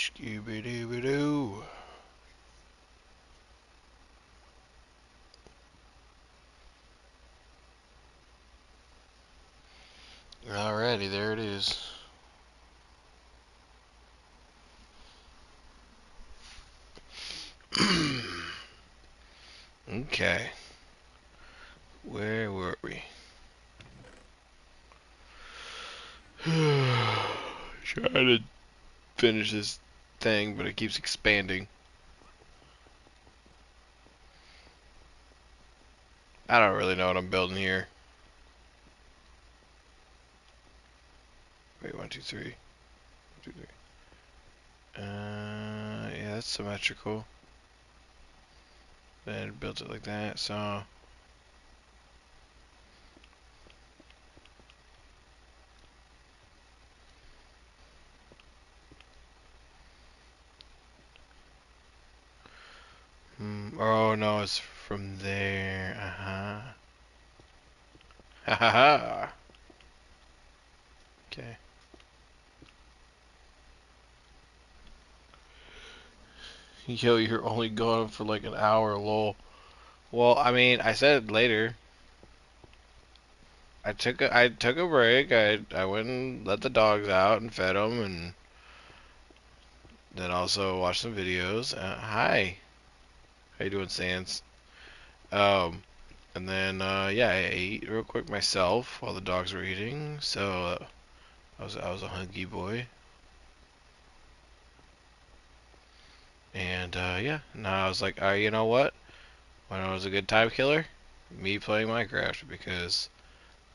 Scooby-Dooby-Doo. Alrighty, there it is. Okay. Where were we? Trying to finish this thing, but it keeps expanding. I don't really know what I'm building here. Wait, 1, 2, 3. 1, 2, 3. Yeah, that's symmetrical. Then built it like that, so... Oh, no, it's from there. Uh-huh. Ha ha ha! Okay. Yo, you're only going for like an hour, lol. Well, I mean, I said later. I took a break. I went and let the dogs out and fed them, and then also watched some videos. Hi, how you doing, Sans? Um, and then yeah, I ate real quick myself while the dogs were eating. So I was a hungry boy, and yeah, now I was like, you know what? When I was a good time killer, me playing Minecraft because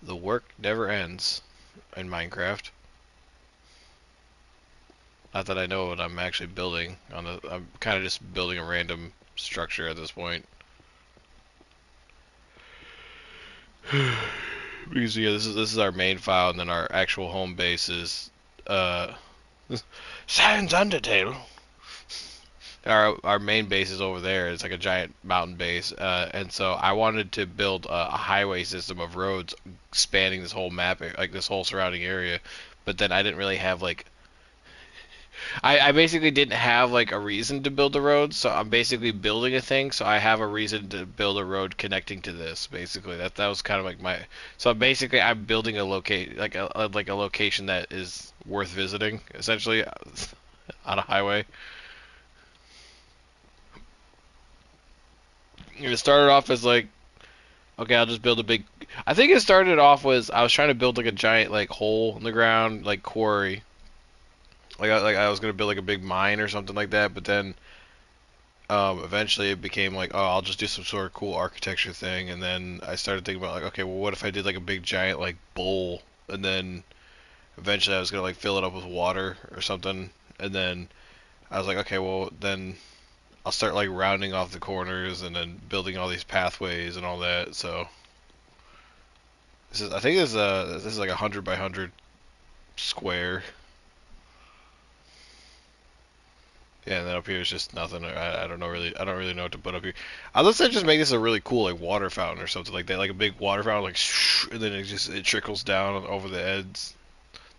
the work never ends in Minecraft. Not that I know what I'm actually building on the. I'm kind of just building a random structure at this point. Because yeah, this is our main file, and then our actual home base is uh, Sans Undertale. Our main base is over there. It's like a giant mountain base, and so I wanted to build a highway system of roads spanning this whole map, like this whole surrounding area. But then I didn't really have like I basically didn't have like a reason to build a road, so I'm basically building a thing, so I have a reason to build a road connecting to this. Basically, that was kind of like my. So basically, I'm building a locate like a location that is worth visiting, essentially, on a highway. It started off as like, okay, I'll just build a big. I think it started off was I was trying to build like a giant like hole in the ground, like quarry. Like I was gonna build like a big mine or something like that, but then eventually it became like, oh, I'll just do some sort of cool architecture thing, and then I started thinking about like, okay, well, what if I did like a big giant like bowl, and then eventually I was gonna like fill it up with water or something, and then I was like, okay, well, then I'll start like rounding off the corners and then building all these pathways and all that. So I think this is like 100 by 100 square. Yeah, and then up here is just nothing. I don't know really. I don't really know what to put up here. Unless I just make this a really cool like water fountain or something like that, like a big water fountain, like and then it trickles down over the ends.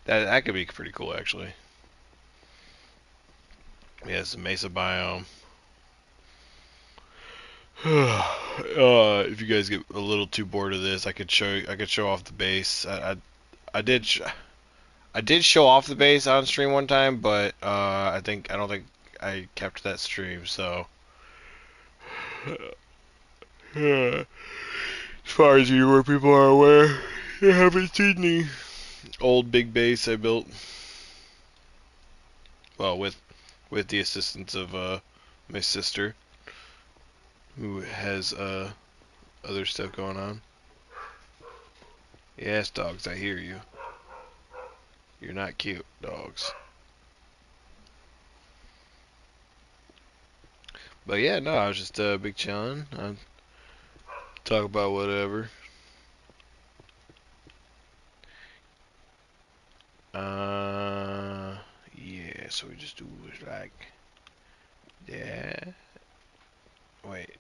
That could be pretty cool actually. Yeah, it's a mesa biome. If you guys get a little too bored of this, I could show off the base. I did I did show off the base on stream one time, but I don't think I kept that stream. So as far as you where people are aware, you haven't seen the old big base I built. Well, with the assistance of my sister, who has other stuff going on. Yes, dogs, I hear you. You're not cute, dogs. But yeah, no, I was just big chillin'. I talk about whatever. Uh, yeah. So we just do like that. Wait.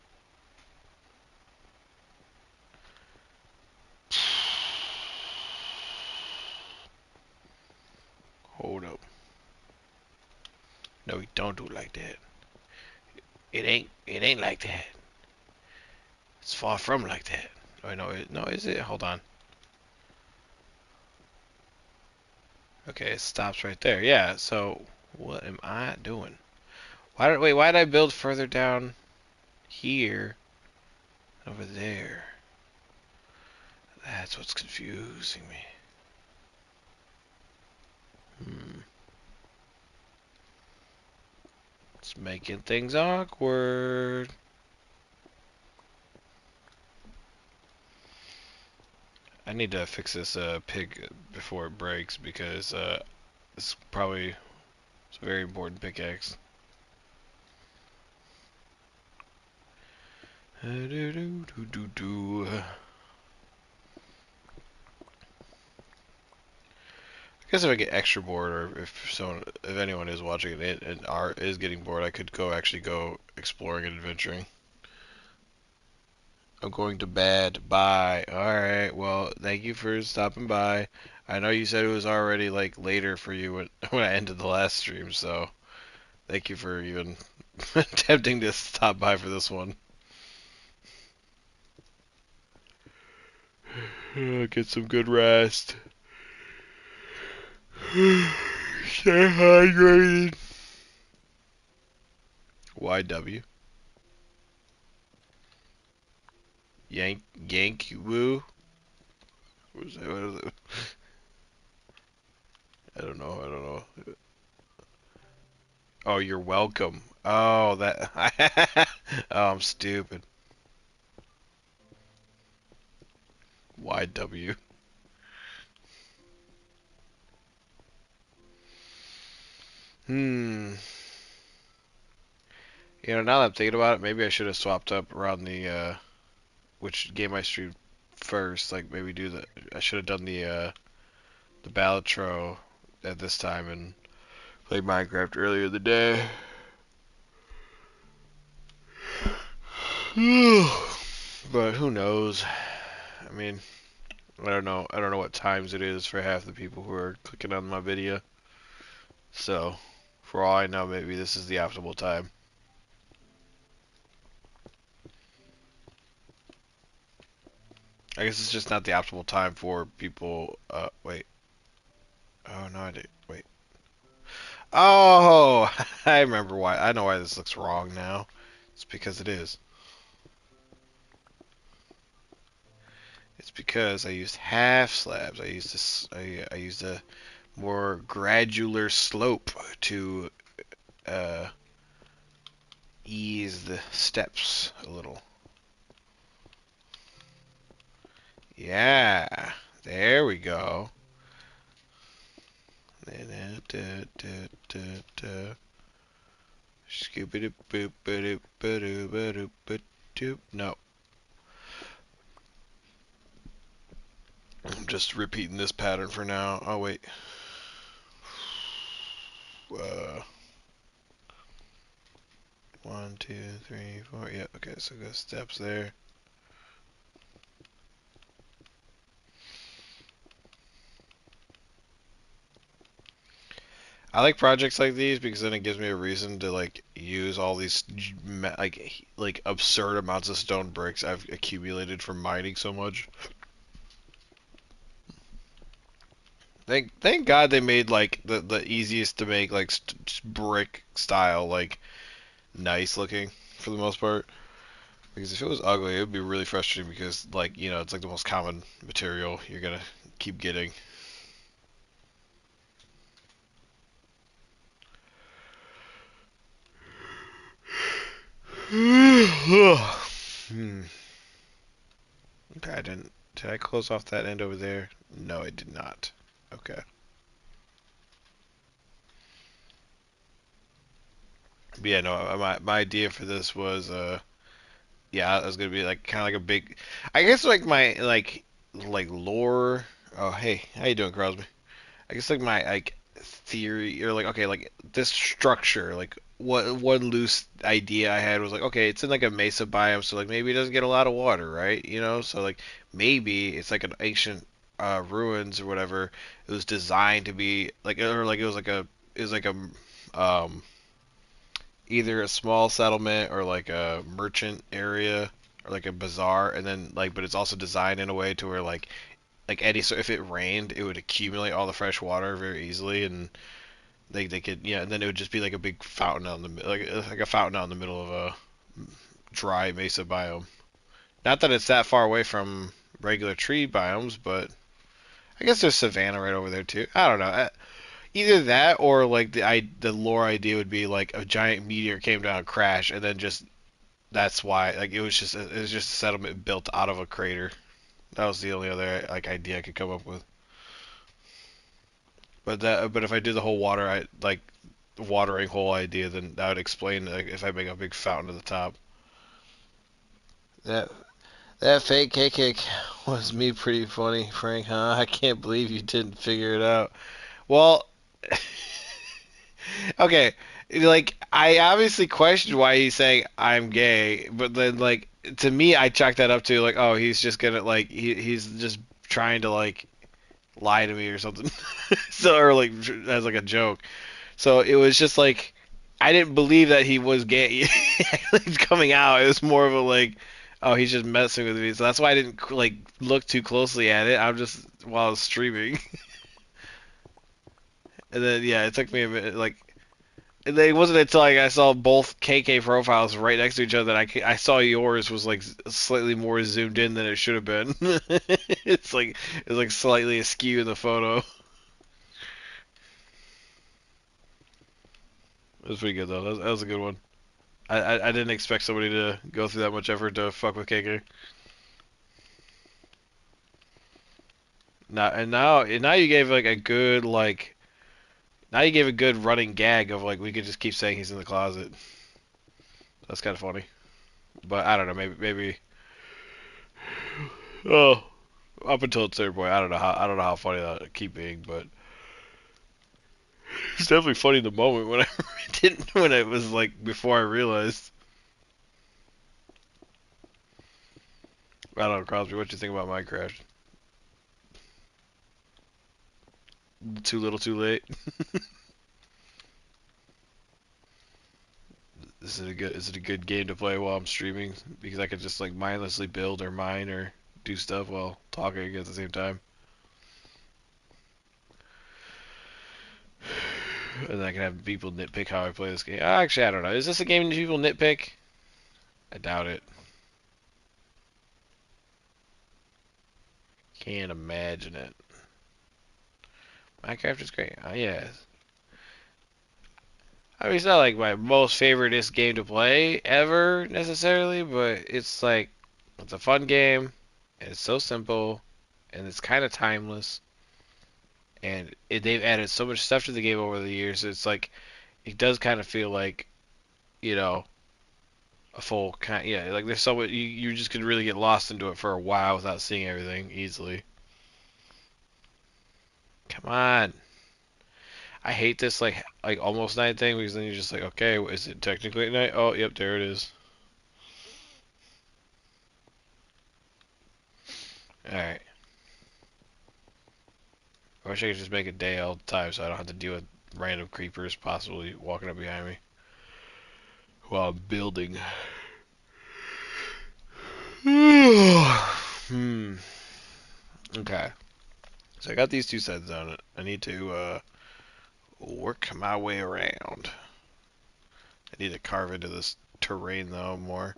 Hold up. No, Don't do it like that. It ain't like that. It's far from like that. Oh no, no, is it? Hold on. Okay, it stops right there. Yeah. So what am I doing? Why did I build further down here over there? That's what's confusing me. Hmm. It's making things awkward. I need to fix this pig before it breaks because it's probably it's a very important pickaxe. I guess if I get extra bored, or if anyone is watching it and is getting bored, I could actually go exploring and adventuring. I'm going to bed. Bye. All right. Well, thank you for stopping by. I know you said it was already like later for you when when I ended the last stream, so thank you for even attempting to stop by for this one. Get some good rest. Stay hydrated. YW. Yank Woo. What is that? What is it? I don't know. I don't know. Oh, you're welcome. Oh, that. Oh, I'm stupid. YW. Hmm. Now that I'm thinking about it, maybe I should have swapped up around the which game I streamed first. Like maybe do the. I should have done the Balatro at this time and played Minecraft earlier in the day. But who knows? I mean, I don't know. I don't know what times it is for half the people who are clicking on my video. So, for all I know, maybe this is the optimal time. I guess it's just not the optimal time for people. Wait. Oh no, I did. Wait. Oh, I remember why. I know why this looks wrong now. It's because it is. It's because I used half slabs. I used this. I used a more gradular slope to uh, ease the steps a little. Yeah, there we go. No, I'm just repeating this pattern for now. Oh wait. Uh, 1, 2, 3, 4. Yeah, okay, so go steps there. I like projects like these because then it gives me a reason to like use all these like absurd amounts of stone bricks I've accumulated from mining so much. Thank God they made like the easiest to make like brick style like nice looking for the most part. Because if it was ugly, it would be really frustrating because like it's like the most common material you're gonna keep getting. Hmm. Okay, I didn't. Did I close off that end over there? No, I did not. Okay. But yeah, no. My idea for this was yeah, it was gonna be like kind of like a big. I guess like my like lore. Oh hey, how you doing, Crosby? I guess like my like theory or like okay like this structure like what one loose idea I had was like okay it's in like a mesa biome so like maybe it doesn't get a lot of water right so like maybe it's like an ancient ruins or whatever it was designed to be like or like it was like a um either a small settlement or like a merchant area or like a bazaar, and then like, but it's also designed in a way to where like any, so if it rained, it would accumulate all the fresh water very easily, and they could, yeah, and then it would just be like a big fountain out in the like a fountain out in the middle of a dry mesa biome. Not that it's that far away from regular tree biomes, but I guess there's savanna right over there too. I don't know. Either that or like the lore idea would be like a giant meteor came down, crashed, and then just that's why like it was just a settlement built out of a crater. That was the only other like idea I could come up with. But if I do the whole watering hole idea, then that would explain like, if I make a big fountain at the top. That that fake cake was me pretty funny, Frank, huh? I can't believe you didn't figure it out. Well, okay, like I obviously questioned why he's saying I'm gay, but then like to me I chalked that up to like, oh, he's just gonna like he's just trying to like lie to me or something. So, or like as like a joke. So it was just like I didn't believe that he was gay coming out. It was more of a like, oh, he's just messing with me. So that's why I didn't like look too closely at it. I'm just while I was streaming, and then yeah, it took me a minute. Like, and then it wasn't until like I saw both KK profiles right next to each other that I saw yours was like slightly more zoomed in than it should have been. It's like slightly askew in the photo. It was pretty good though. That was a good one. I didn't expect somebody to go through that much effort to fuck with KK. Now you gave like a good like now you gave a good running gag of like we could just keep saying he's in the closet. That's kind of funny. But I don't know. Maybe oh up until it's third boy, I don't know how funny that would keep being, but it's definitely funny in the moment when I didn't when it was like before I realized. I don't know, Crosby. What you think about Minecraft? Too little, too late. Is it a good game to play while I'm streaming? Because I could just like mindlessly build or mine or do stuff while talking at the same time. And I can have people nitpick how I play this game. Actually, I don't know. Is this a game that people nitpick? I doubt it. Can't imagine it. Minecraft is great. Oh, yeah. I mean, it's not like my most favoriteest game to play ever necessarily, but it's like it's a fun game, and it's so simple, and it's kind of timeless, and they've added so much stuff to the game over the years. It's like it does kind of feel like you know a full kind. Yeah, like there's so you just could really get lost into it for a while without seeing everything easily. Come on. I hate this like almost night thing because then you're just like, okay, is it technically at night? Oh, yep, there it is. All right. I wish I could just make it day all the time so I don't have to deal with random creepers possibly walking up behind me while I'm building. Hmm. Okay. So I got these two sides on it. I need to work my way around. I need to carve into this terrain though more,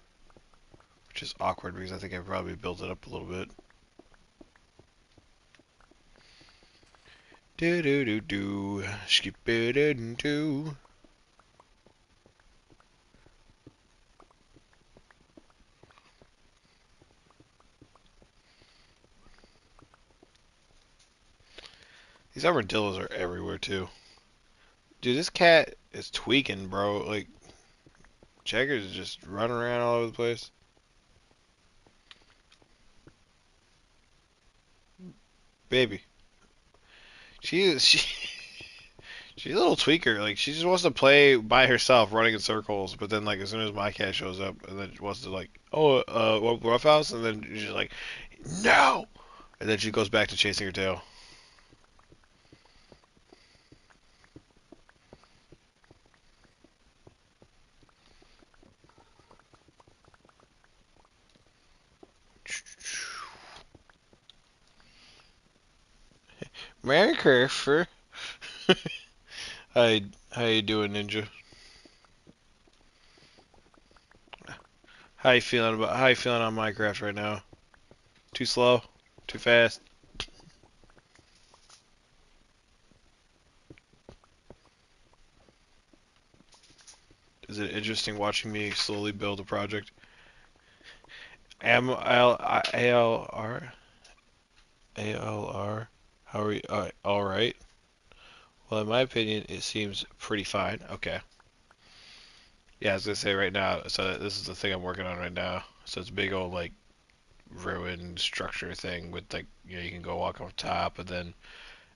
which is awkward because I think I probably built it up a little bit. Do do do do. Skip it into. These armadillos are everywhere too. Dude, this cat is tweaking, bro. Like, Checkers is just running around all over the place. Baby. She she's a little tweaker. Like she just wants to play by herself, running in circles. But then like as soon as my cat shows up, and then she wants to like, oh, rough house, and then she's like, no, and then she goes back to chasing her tail. Merry Christmas. Hi, how you doing, Ninja? How you feeling on Minecraft right now? Too slow? Too fast? Is it interesting watching me slowly build a project? ALR? ALR? How are you? All right. Well, in my opinion, it seems pretty fine. Okay. Yeah, I was gonna say right now. So this is the thing I'm working on right now. So it's a big old like ruined structure thing with like you can go walk on top and then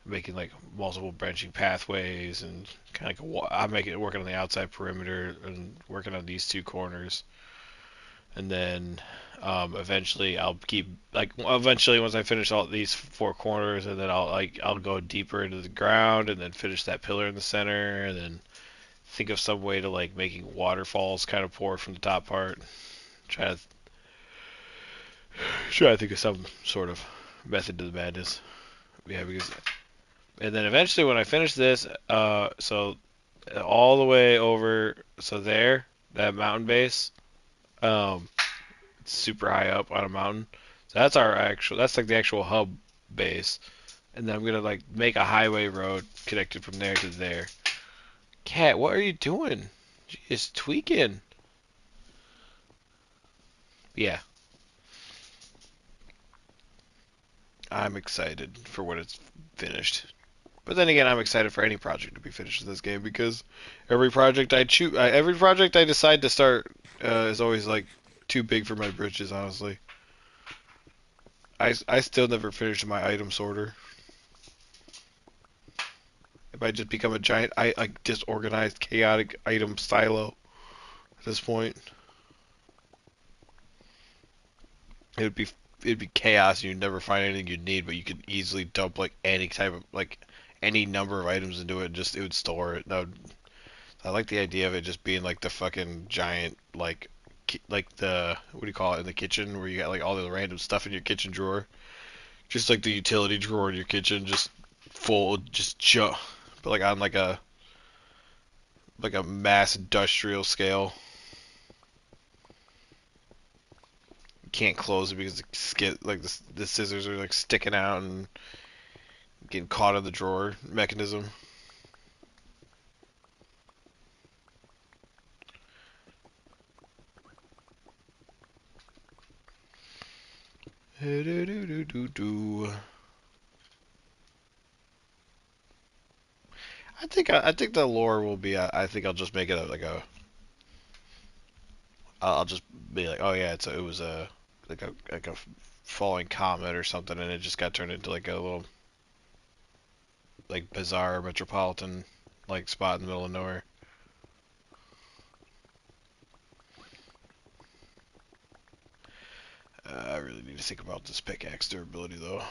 making like multiple branching pathways and kind of like I'm making working on the outside perimeter and working on these two corners, and then eventually I'll keep like eventually once I finish all these four corners, and then I'll go deeper into the ground and then finish that pillar in the center, and then think of some way to like making waterfalls kind of pour from the top part. Try to think of some sort of method to the madness. Yeah, because and then eventually when I finish this, so all the way over, so there, that mountain base, um, it's super high up on a mountain. So that's like the actual hub base. And then I'm gonna like make a highway road connected from there to there. Cat, what are you doing? It's tweaking. Yeah, I'm excited for when it's finished. But then again, I'm excited for any project to be finished in this game because every project I decide to start is always like too big for my britches. Honestly, I still never finished my item sorter. If I just become a giant, like disorganized, chaotic item silo at this point, it'd be it'd be chaos. You'd never find anything you'd need, but you could easily dump like any type of like any number of items into it. Just it would store it. I like the idea of it just being like the fucking giant like the what do you call it in the kitchen where you got like all the random stuff in your kitchen drawer, just like the utility drawer in your kitchen, just full, just but like on like a mass industrial scale. You can't close it because the scissors are like sticking out and getting caught in the drawer mechanism. I think the lore will be. I think I'll just make it like a. I'll just be like, oh yeah, it was a like a falling comet or something, and it just got turned into like a little like bizarre metropolitan like spot in the middle of nowhere. I really need to think about this pickaxe durability though.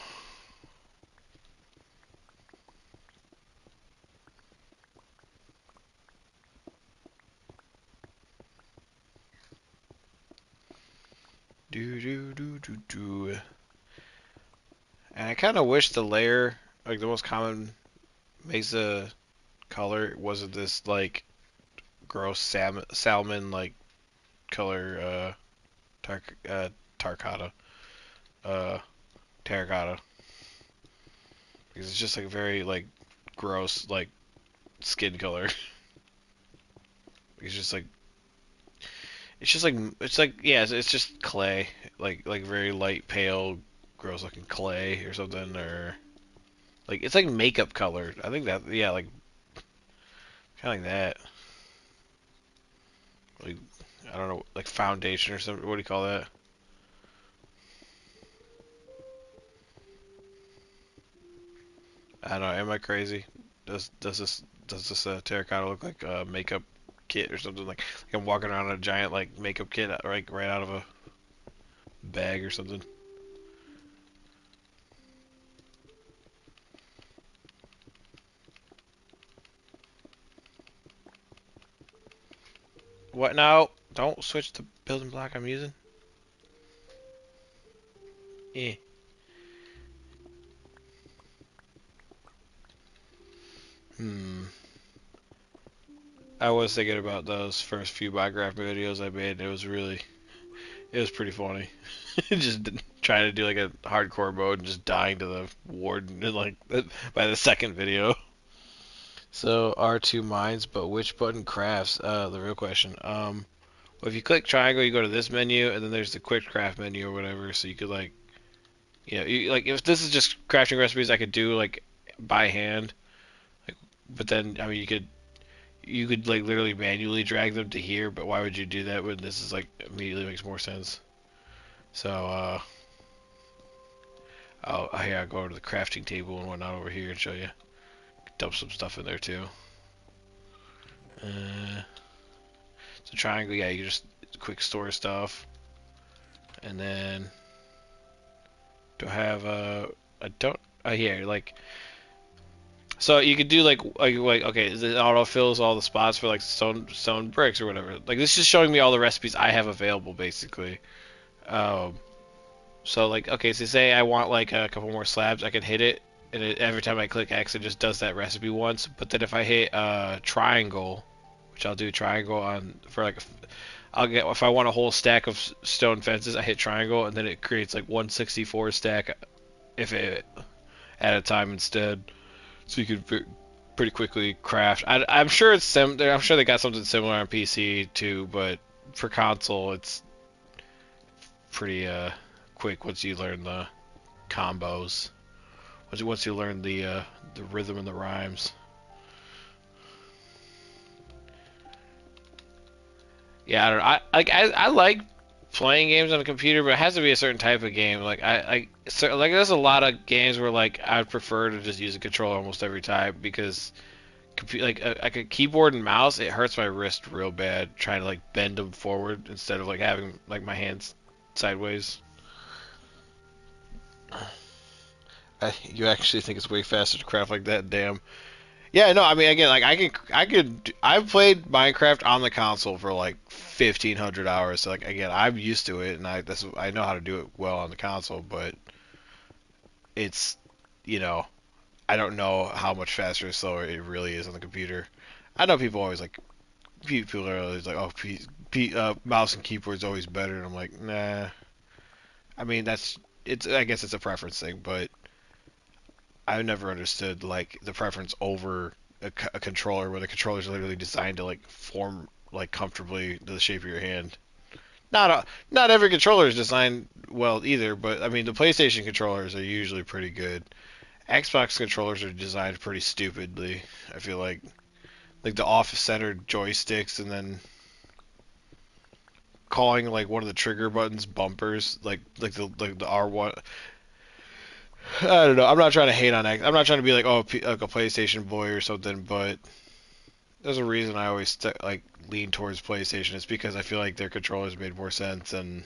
Do do do do do. And I kind of wish the layer, like the most common mesa color, wasn't this like gross salmon like color tar tarkata uh terracotta, because it's just like very like gross like skin color. It's just like it's like yeah, it's just clay, like very light pale gross looking clay or something, or like it's like makeup colored. I think that yeah, like kind of like that. Like I don't know, like foundation or something. What do you call that? I don't know. Am I crazy? Does this terracotta look like a makeup kit or something? Like I'm walking around in a giant like makeup kit like right out of a bag or something. What now? Don't switch the building block I'm using. Eh. Hmm. I was thinking about those first few Minecraft videos I made. It was pretty funny. Just trying to do like a hardcore mode and just dying to the warden in like by the second video. So R2 mines, but which button crafts? The real question. Well, if you click triangle, you go to this menu, and then there's the quick craft menu or whatever. So you could like, like if this is just crafting recipes, I could do like by hand. Like, but then I mean, you could like literally manually drag them to here. But why would you do that when this is like immediately makes more sense? So I'll go to the crafting table and whatnot over here and show you. Dump some stuff in there too. Uh, so triangle, yeah, you can just quick store stuff, and then do I have I don't here like so you could do like okay, it auto fills all the spots for like stone bricks or whatever. Like this is showing me all the recipes I have available basically. Um, so like okay, so say I want like a couple more slabs, I can hit it, and every time I click X, it just does that recipe once. But then if I hit triangle, which I'll do triangle on for like I'll get if I want a whole stack of stone fences, I hit triangle, and then it creates like 164 stack if it at a time instead. So you could pretty quickly craft. I'm sure it's I'm sure they got something similar on PC too, but for console it's pretty quick once you learn the combos. Once you learn the rhythm and the rhymes. Yeah, I don't know. I like playing games on a computer, but it has to be a certain type of game. Like there's a lot of games where like I'd prefer to just use a controller almost every time because like a keyboard and mouse, it hurts my wrist real bad trying to like bend them forward instead of like having like my hands sideways. You actually think it's way faster to craft like that? Damn. Yeah, no, I mean again, like I've played Minecraft on the console for like 1,500 hours. So like again, I'm used to it, and I know how to do it well on the console, but it's you know I don't know how much faster or slower it really is on the computer. I know people are always like, oh, mouse and keyboard's always better, and I'm like, nah. I mean, I guess it's a preference thing, but I've never understood like the preference over a controller where the controller's literally designed to like form like comfortably to the shape of your hand. Not every controller is designed well either, but I mean the PlayStation controllers are usually pretty good. Xbox controllers are designed pretty stupidly. I feel like the off-centered joysticks, and then calling like one of the trigger buttons bumpers, like the R1. I don't know. I'm not trying to hate on X. I'm not trying to be like like a PlayStation boy or something, but there's a reason I always like lean towards PlayStation. It's because I feel like their controllers made more sense and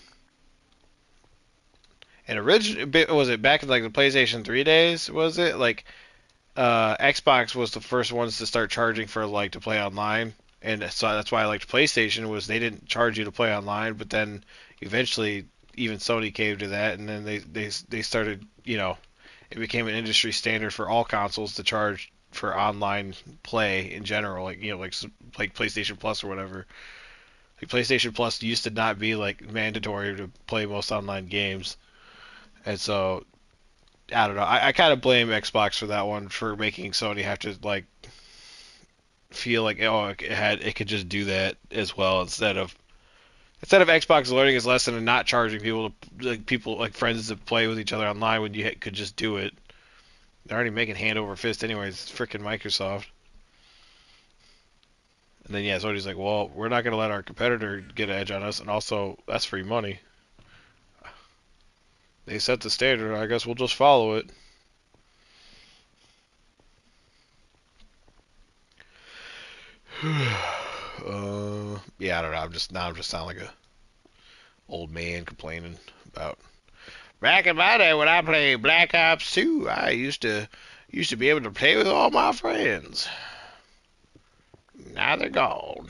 originally was it back in like the PlayStation 3 days? Was it like Xbox was the first ones to start charging for like to play online, and so that's why I liked PlayStation was they didn't charge you to play online, but then eventually even Sony caved to that, and then they started it became an industry standard for all consoles to charge for online play in general, like like PlayStation Plus or whatever. Like PlayStation Plus used to not be like mandatory to play most online games, and so I don't know. I kind of blame Xbox for that one for making Sony have to like feel like it could just do that as well instead of Xbox learning its lesson and not charging people like friends to play with each other online when you could just do it. They're already making hand over fist anyways. It's freaking Microsoft. And then yeah, Sony's like, well, we're not gonna let our competitor get an edge on us, and also that's free money. They set the standard. I guess we'll just follow it. Yeah, I don't know. I'm just sounding like a old man complaining about back in my day when I played Black Ops 2. I used to be able to play with all my friends. Now they're gone.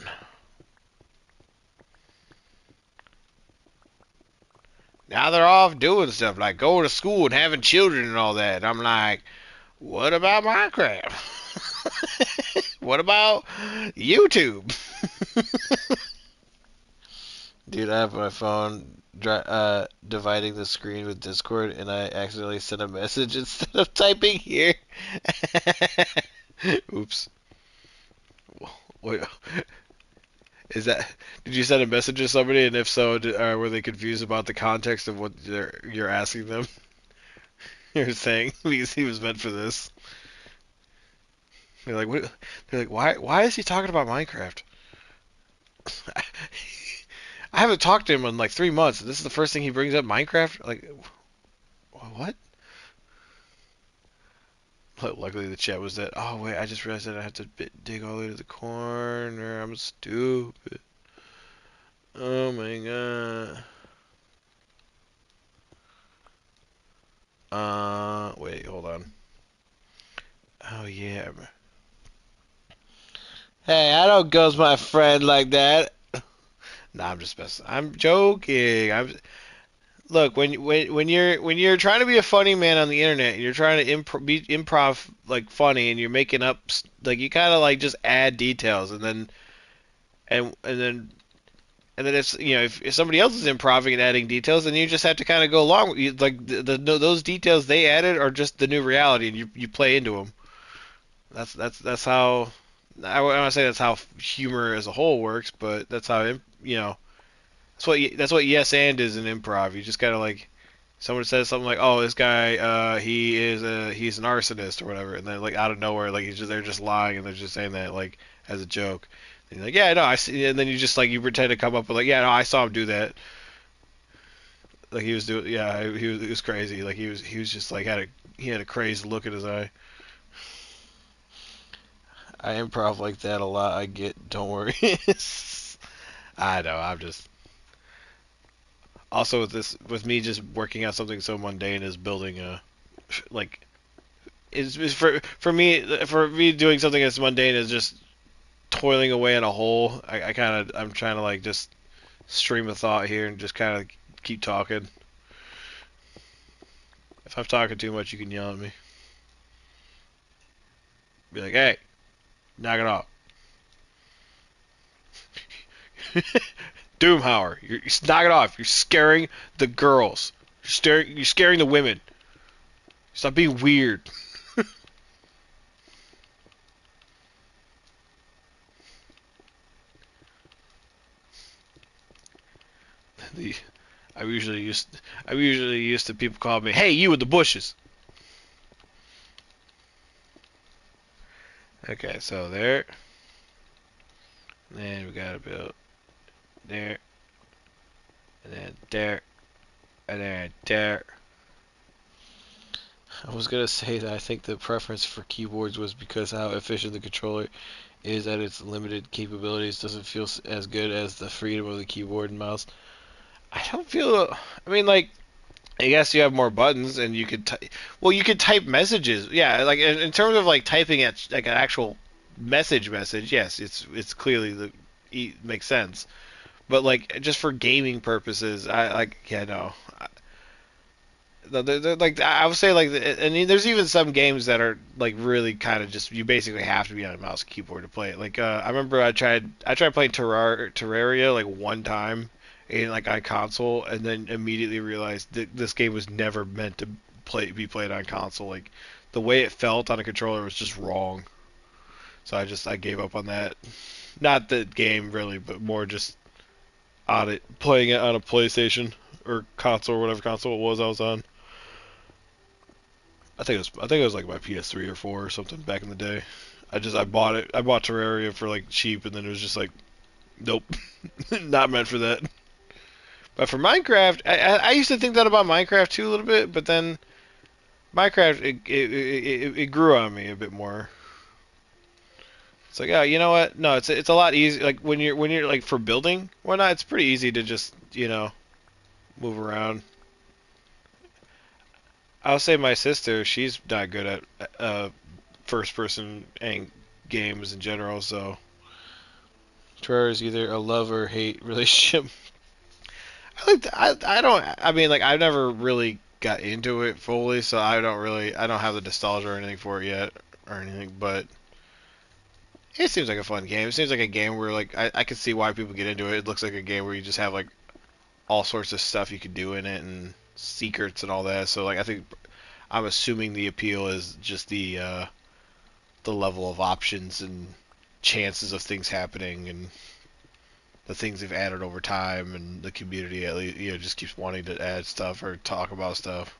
Now they're off doing stuff like going to school and having children and all that. And I'm like, What about Minecraft? What about YouTube? Dude, I have my phone dividing the screen with Discord, and I accidentally sent a message instead of typing here. Oops. Wait, is that? Did you send a message to somebody, and if so, were they confused about the context of what you're asking them? You're saying because he was meant for this. They're like, what? They're like, why is he talking about Minecraft? I haven't talked to him in like 3 months. This is the first thing he brings up, Minecraft. Like, what? Luckily, the chat was that. Oh wait, I just realized that I have to dig all the way to the corner. I'm stupid. Oh my god. Wait, hold on. Oh yeah. Hey, I don't ghost my friend like that. Nah, I'm just messing. I'm joking. Look, when you're trying to be a funny man on the internet, and you're trying to improv like funny, and you're making up like you kind of like just add details, and then if if somebody else is improving and adding details, then you just have to kind of go along with like those details they added are just the new reality, and you play into them. That's how I want to say that's how humor as a whole works, but that's how that's what yes and is in improv. You just gotta like someone says something like, "Oh, this guy, he's an arsonist or whatever," and then like out of nowhere, like they're just lying and they're just saying that like as a joke. And you're like, "Yeah, no, I see," and then you just like you pretend to come up with like, "Yeah, no, I saw him do that." Like he was doing, yeah, he was crazy. Like he was just like he had a crazed look in his eye. I improv like that a lot. I get, don't worry. I know. I'm just also with me just working on something so mundane as building a like is for me doing something as mundane as just toiling away in a hole. I'm trying to like just stream of thought here and just kind of keep talking. If I'm talking too much, you can yell at me. Be like, "Hey, knock it off." Doomhauer, you knock it off. You're scaring the girls. You're scaring the women. Stop being weird. The I'm usually used to people calling me, "Hey, you in the bushes." Okay, so there. Then we gotta build there, and then there, and then there. I was gonna say that I think the preference for keyboards was because how efficient the controller is at its limited capabilities doesn't feel as good as the freedom of the keyboard and mouse. I don't feel. I mean, like, I guess you have more buttons and you could well, you could type messages. Yeah, like in terms of like typing at like an actual message. Yes, it's clearly makes sense. But like just for gaming purposes, I like yeah no. Like I would say like and there's even some games that are like really kind of just you basically have to be on a mouse and keyboard to play it. Like I remember I tried playing Terraria like one time in like on console and then immediately realized that this game was never meant to be played on console. Like the way it felt on a controller was just wrong. So I gave up on that. Not the game really, but more just on it playing it on a PlayStation or console or whatever console it was I was on. I think it was like my PS3 or 4 or something back in the day. I bought it. I bought Terraria for like cheap, and then it was just like, nope, not meant for that. But for Minecraft, I used to think that about Minecraft too a little bit, but then Minecraft it grew on me a bit more. It's like, oh, you know what? No, it's a lot easier. Like when you're like for building, whatnot, it's pretty easy to just move around. I'll say my sister, she's not good at first person games in general, so Terraria is either a love or hate relationship. I don't. I mean, like I've never really. got into it fully, so I don't have the nostalgia or anything for it yet or anything, but it seems like a fun game. It seems like a game where like I can see why people get into it. It looks like a game where you just have like all sorts of stuff you could do in it and secrets and all that. So like I think I'm assuming the appeal is just the level of options and chances of things happening and the things they've added over time and the community at least just keeps wanting to add stuff or talk about stuff.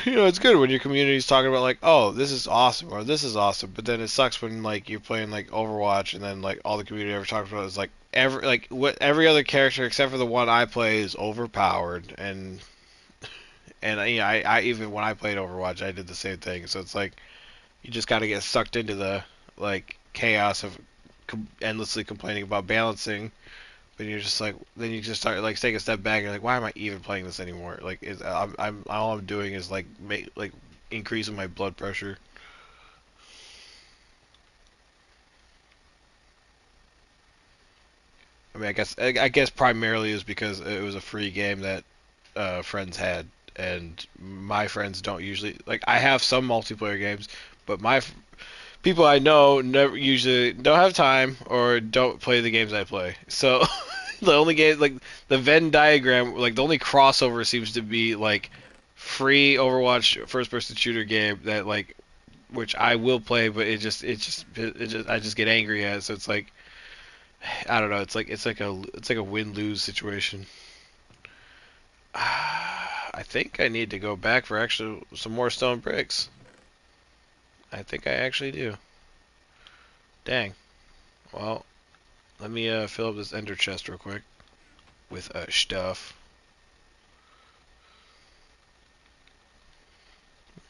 It's good when your community's talking about like, oh, this is awesome or this is awesome, but then it sucks when like you're playing like Overwatch and then like all the community ever talks about is like every other character except for the one I play is overpowered and I even when I played Overwatch I did the same thing. So it's like you just got to get sucked into the like chaos of endlessly complaining about balancing. But you're just like, then you just start like take a step back and you're like, why am I even playing this anymore? Like, I'm all I'm doing is like increasing my blood pressure. I mean, I guess primarily is because it was a free game that friends had, and my friends don't usually like. I have some multiplayer games, but people I know never usually don't have time or don't play the games I play. So the only game like the Venn diagram, like the only crossover seems to be like free Overwatch first person shooter game that like which I will play, but I just get angry at it. So it's like I don't know. It's like a win lose situation. I think I need to go back for actually some more stone bricks. I think I actually do. Dang. Well, let me fill up this ender chest real quick with stuff.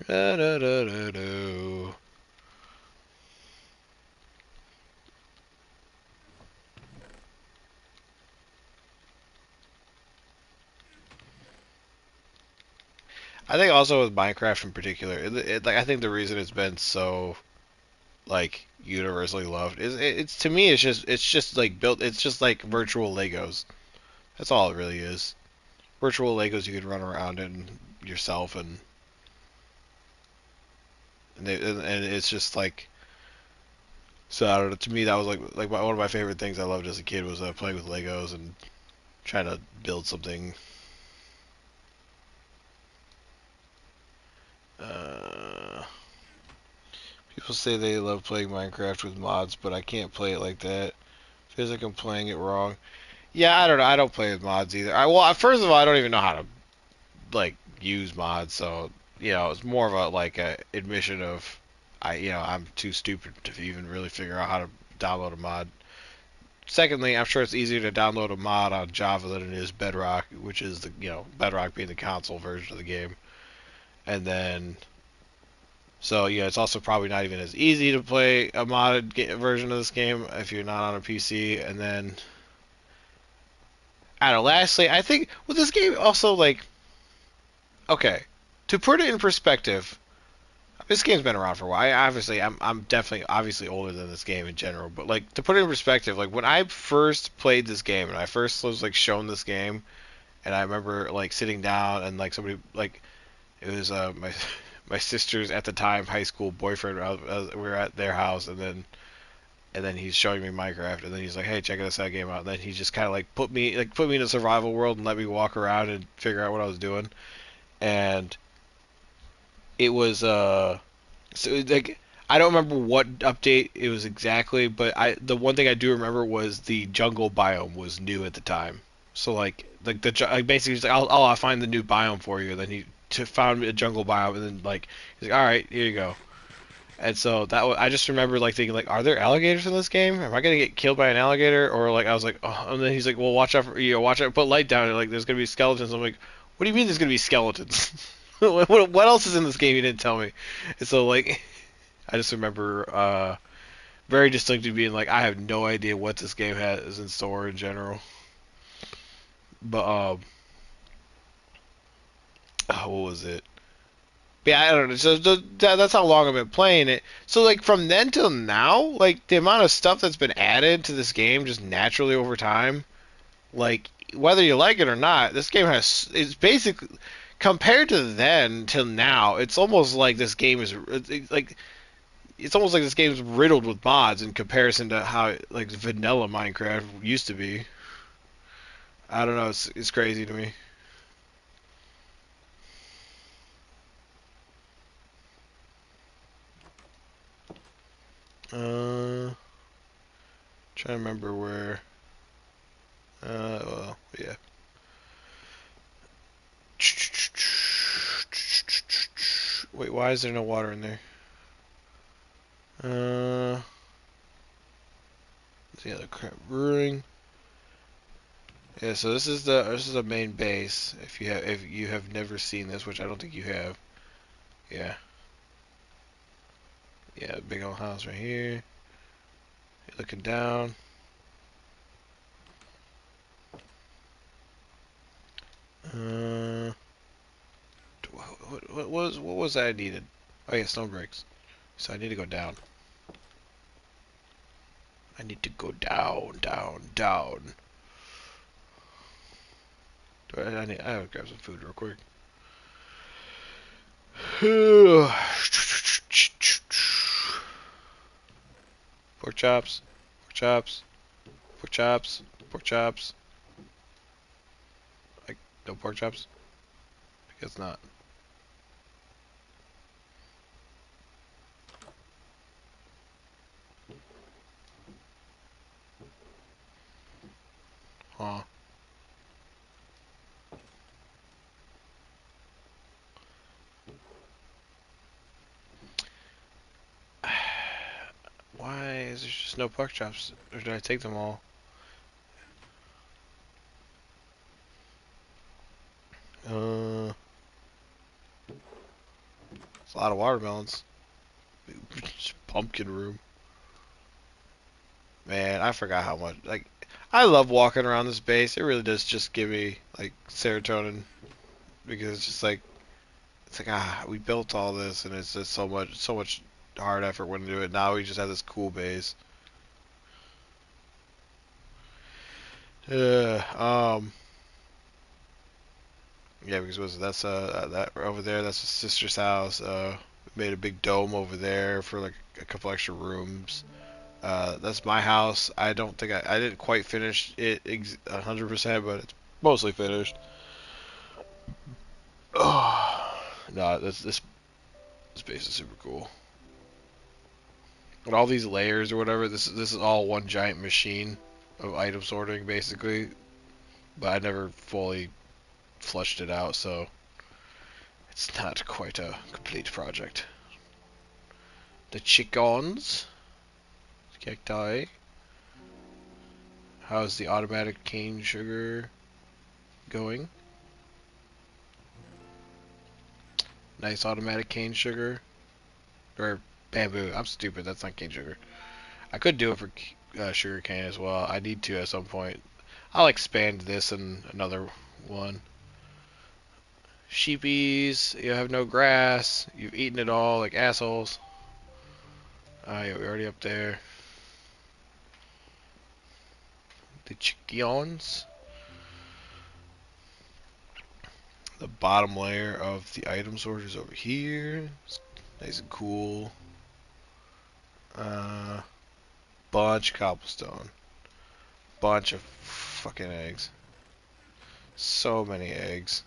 Da, da, da, da, da. I think also with Minecraft in particular, like I think the reason it's been so like universally loved is it's to me it's just like built it's just like virtual Legos. That's all it really is. Virtual Legos you could run around in yourself and it's just like so I don't know, to me that was one of my favorite things I loved as a kid was playing with Legos and trying to build something. Uh, People say they love playing Minecraft with mods, but I can't play it like that. Feels like I'm playing it wrong. Yeah, I don't know. I don't play with mods either. First of all, I don't even know how to like use mods, so it's more of a like a admission of I'm too stupid to even really figure out how to download a mod. Secondly, I'm sure it's easier to download a mod on Java than it is Bedrock, which is the Bedrock being the console version of the game. And then so yeah, it's also probably not even as easy to play a modded version of this game if you're not on a PC. And then I don't know. Lastly, I think with this game also like okay, to put it in perspective, this game's been around for a while. I'm definitely obviously older than this game in general, but like to put it in perspective, like when I first played this game and I first was like shown this game, and I remember like sitting down and like somebody like it was my sister's at the time high school boyfriend. We were at their house, and then he's showing me Minecraft, and then he's like, "Hey, check this out game out." And then he just kind of like put me in a survival world and let me walk around and figure out what I was doing, and it was so like I don't remember what update it was exactly, but I the one thing I do remember was the jungle biome was new at the time. So like basically he's like I'll find the new biome for you. And then found a jungle biome, and then like he's like all right, here you go. And so I just remember like thinking like, are there alligators in this game? Am I gonna get killed by an alligator? Or like I was like, oh, and then he's like, well, watch out for watch out, put light down, and like there's gonna be skeletons. I'm like, what do you mean there's gonna be skeletons? What else is in this game you didn't tell me? And so like I just remember very distinctly being like, I have no idea what this game has in store in general. But what was it? But yeah, I don't know. So that's how long I've been playing it. So like from then till now, like the amount of stuff that's been added to this game just naturally over time, like whether you like it or not, this game has it's basically compared to then till now, it's almost like this game is like it's almost like this game's riddled with mods in comparison to how like vanilla Minecraft used to be. I don't know. It's crazy to me. Trying to remember where. Well, yeah. Wait, why is there no water in there? The other crap brewing. Yeah, so this is the main base. If you have never seen this, which I don't think you have. Yeah, yeah, big old house right here. You're looking down. Uh, what was that I needed? Oh yeah, stone bricks. So I need to go down. I need to go down, down, down. I gotta grab some food real quick. Pork chops, pork chops, pork chops, pork chops. Like no pork chops? Because not. Huh. Why is there just no pork chops? Or did I take them all? Uh, it's a lot of watermelons. Pumpkin room. Man, I forgot how much. Like, I love walking around this base. It really does just give me like serotonin because it's like we built all this and it's just so much hard effort went into it. Now we just have this cool base. Uh, um, yeah, because that's that over there. That's a sister's house. We made a big dome over there for like a couple extra rooms. That's my house. I don't think I didn't quite finish it 100%, but it's mostly finished. Oh, no, this base is super cool. And all these layers or whatever, this is all one giant machine of item sorting basically. But I never fully flushed it out, so it's not quite a complete project. The chickens, cacti. How's the automatic cane sugar going? Nice automatic cane sugar. Or bamboo. I'm stupid. That's not cane sugar. I could do it for sugar cane as well. I need to at some point. I'll expand this in another one. Sheepies, you have no grass. You've eaten it all like assholes. Yeah, we're already up there. The chickens. The bottom layer of the item sorter is over here. It's nice and cool. Uh, bunch of cobblestone. Bunch of fucking eggs. So many eggs.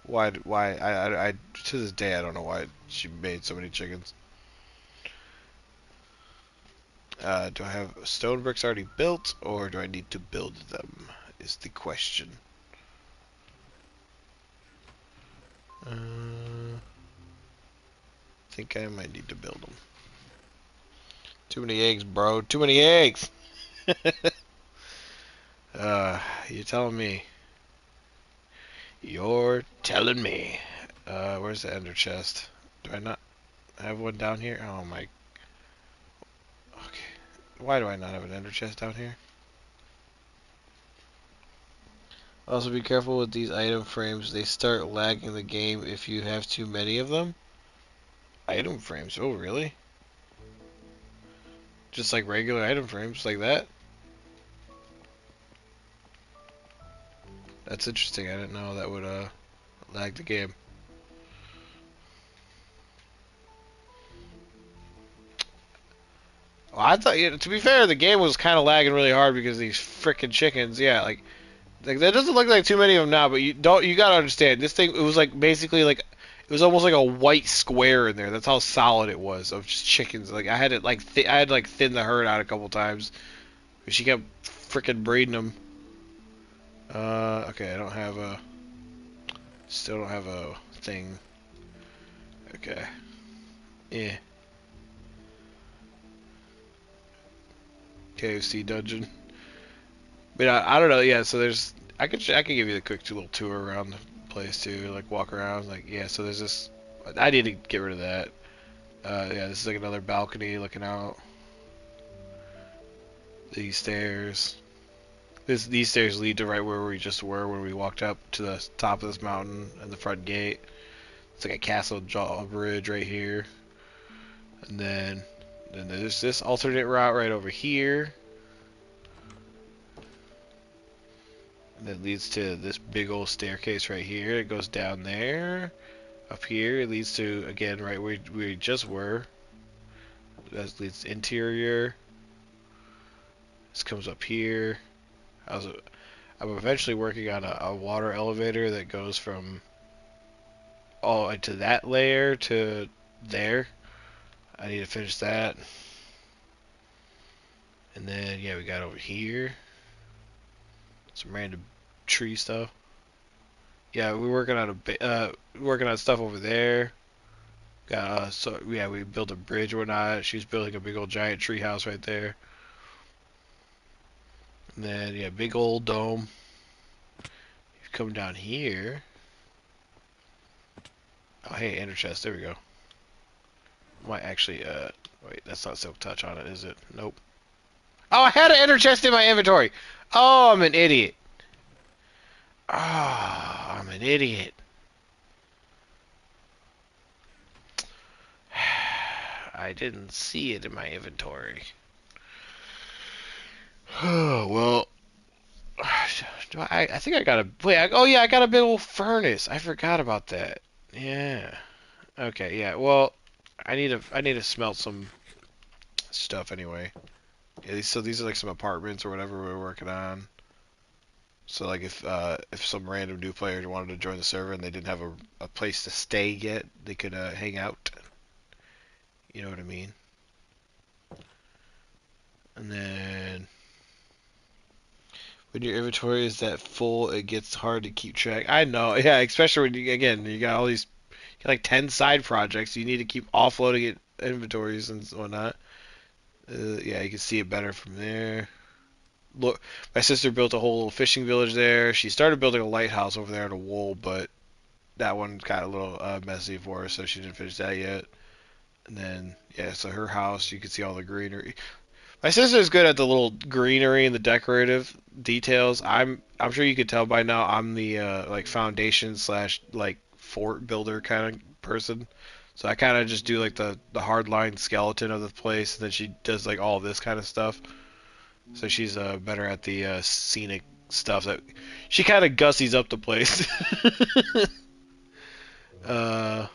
Why, to this day, I don't know why she made so many chickens. Do I have stone bricks already built, or do I need to build them? Is the question. I think I might need to build them. Too many eggs, bro. Too many eggs! You're telling me. You're telling me. Where's the ender chest? Do I not have one down here? Oh my. Okay. Why do I not have an ender chest down here? Also be careful with these item frames. They start lagging the game if you have too many of them. Item frames. Oh, really? Just like regular item frames, like that? That's interesting. I didn't know that would lag the game. Well, I thought, to be fair, the game was kind of lagging really hard because of these freaking chickens. Yeah, like that doesn't look like too many of them now, but you gotta understand this thing. It was like basically like it was almost like a white square in there. That's how solid it was of just chickens. Like I had it like I had to, like thin the herd out a couple times because she kept freaking breeding them. Okay, I don't have a, still don't have a thing. Okay, yeah, KFC dungeon. But I don't know. Yeah, so there's I could give you a quick little tour around the place too, like walk around. Like yeah, so there's this. I need to get rid of that. Yeah, this is like another balcony looking out. These stairs. These stairs lead to right where we just were when we walked up to the top of this mountain and the front gate. It's like a castle drawbridge right here. And then there's this alternate route right over here. That leads to this big old staircase right here. It goes down there. Up here, it leads to, again, right where we just were. That leads to interior. This comes up here. I'm eventually working on a water elevator that goes from all into that layer to there. I need to finish that. And then, yeah, we got over here. Some random tree stuff. Yeah, we're working on stuff over there. So yeah, we built a bridge or whatnot. She's building a big old giant tree house right there. And then yeah, big old dome. You come down here. Oh hey, ender chest. There we go. Might actually wait, that's not silk touch on it, is it? Nope. Oh, I had an ender chest in my inventory. Oh, I'm an idiot. Oh, I'm an idiot. I didn't see it in my inventory. Oh, well, I think I got a wait. Oh yeah, I got a big old furnace. I forgot about that. Yeah. Okay. Yeah. Well, I need to smelt some stuff anyway. Yeah. So these are like some apartments or whatever we're working on. So like if some random new player wanted to join the server and they didn't have a place to stay yet, they could hang out. You know what I mean? And then when your inventory is that full, it gets hard to keep track. I know, yeah, especially when you got all these you got like 10 side projects. You need to keep offloading it inventories and whatnot. Yeah, you can see it better from there. Look, my sister built a whole little fishing village there. She started building a lighthouse over there in a wool, but that one got a little messy for her, so she didn't finish that yet. And then yeah, so her house, you can see all the greenery. My sister's good at the little greenery and the decorative details. I'm sure you could tell by now I'm the like foundation slash like fort builder kind of person. So I kind of just do like the hard line skeleton of the place, and then she does like all this kind of stuff. So she's better at the scenic stuff. That she kind of gussies up the place. uh,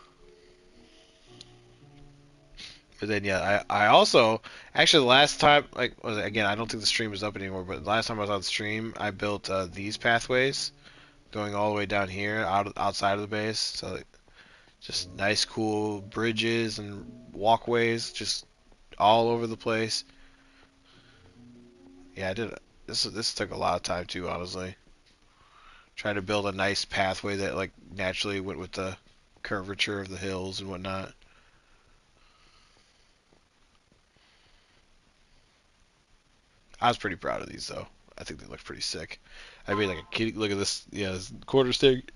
But then yeah, I also actually the last time like again I don't think the stream is up anymore, but the last time I was on stream I built these pathways going all the way down here outside of the base. So like, just nice cool bridges and walkways just all over the place. Yeah, I did this took a lot of time too, honestly. Trying to build a nice pathway that like naturally went with the curvature of the hills and whatnot. I was pretty proud of these though. I think they look pretty sick. I made like a kitty. Look at this. Yeah, this quarter stick.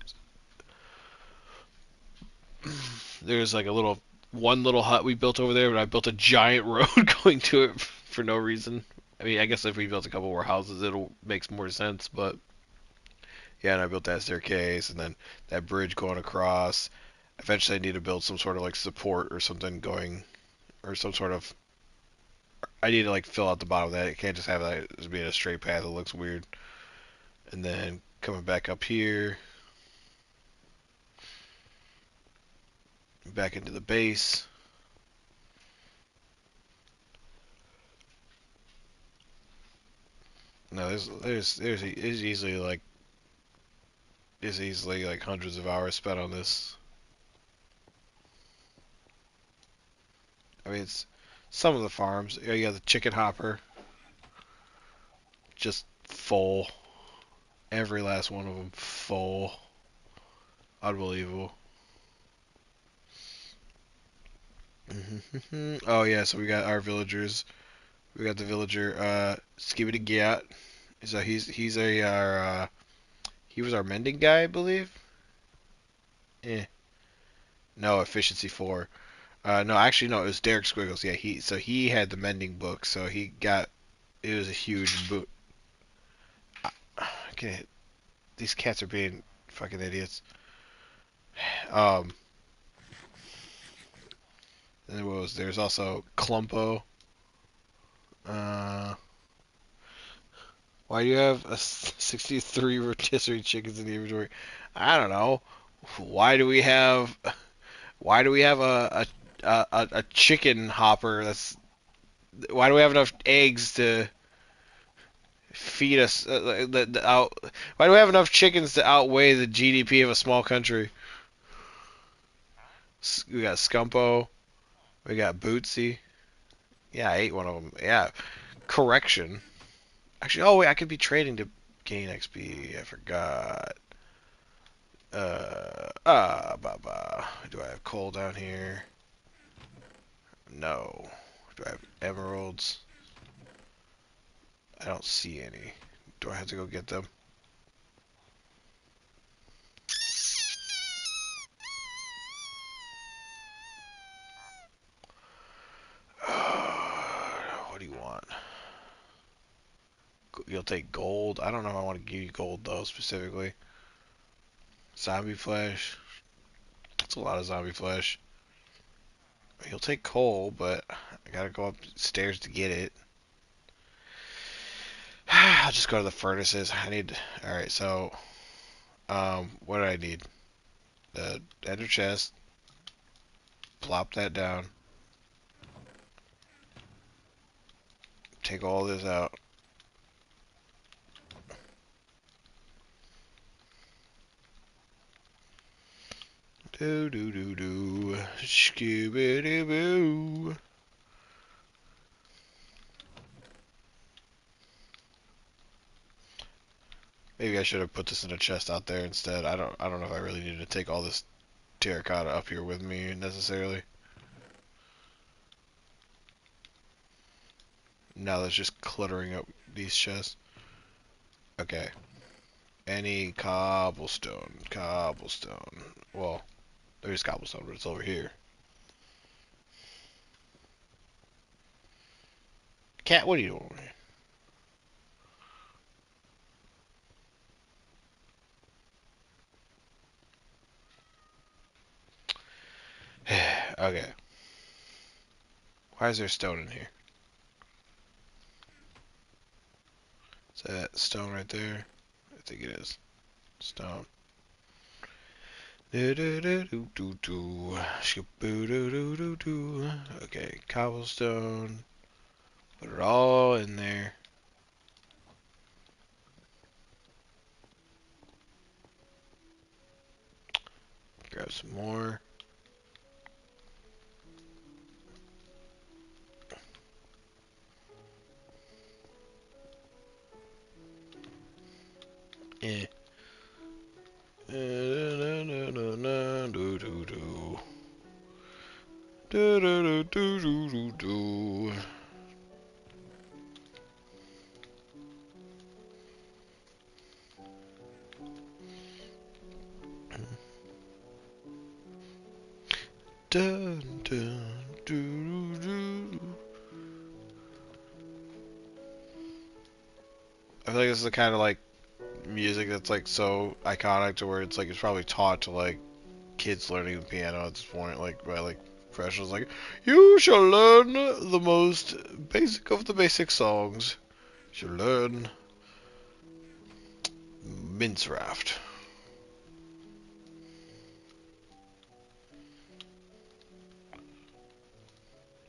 There's like a one little hut we built over there, but I built a giant road going to it for no reason. I mean, I guess if we built a couple more houses, it'll makes more sense. But yeah, and I built that staircase and then that bridge going across. Eventually, I need to build some sort of like support or something going, or some sort of. I need to like fill out the bottom of that. It can't just have that as being a straight path. It looks weird. And then coming back up here, back into the base. No, there's easily like hundreds of hours spent on this. I mean, it's some of the farms. You got the chicken hopper, just full. Every last one of them full. Unbelievable. Oh yeah, so we got our villagers. We got the villager, Skibidi Gyat. So he's a our he was our mending guy, I believe. Eh. No, efficiency 4. No, actually no, it was Derek Squiggles. Yeah, he had the mending book, so he got it was a huge boot. Okay, these cats are being fucking idiots. Um, and there's also Clumpo. Uh, why do you have a 63 rotisserie chickens in the inventory? I don't know. Why do we have a chicken hopper that's why do we have enough eggs to feed us why do we have enough chickens to outweigh the GDP of a small country? We got Scumpo, we got Bootsy. Yeah, I ate one of them. Yeah, correction. Actually, oh wait, I could be trading to gain XP. I forgot. Do I have coal down here? No. Do I have emeralds? I don't see any. Do I have to go get them? What do you want? You'll take gold. I don't know if I want to give you gold though specifically. Zombie flesh. That's a lot of zombie flesh. You'll take coal, but I gotta go upstairs to get it. I'll just go to the furnaces. I need. All right, so what do I need? The ender chest. Plop that down. Take all this out. Do do do do. Scooby doo boo. Maybe I should have put this in a chest out there instead. I don't know if I really needed to take all this terracotta up here with me necessarily. Now that's just cluttering up these chests. Okay. Any cobblestone. Cobblestone. Well, there's cobblestone, but it's over here. Cat, what are you doing here? Okay. Why is there stone in here? Is that stone right there? I think it is. Stone. Do do do do do do. Skiboo do do do do. Okay, cobblestone. Put it all in there. Grab some more. Eh. Do do do. Do do do do do do. Dun dun do do. I feel like this is the kind of like music that's like so iconic to where it's like it's probably taught to like kids learning the piano at this point, like by like professionals. Like, you shall learn the most basic of the basic songs. You shall learn Minecraft.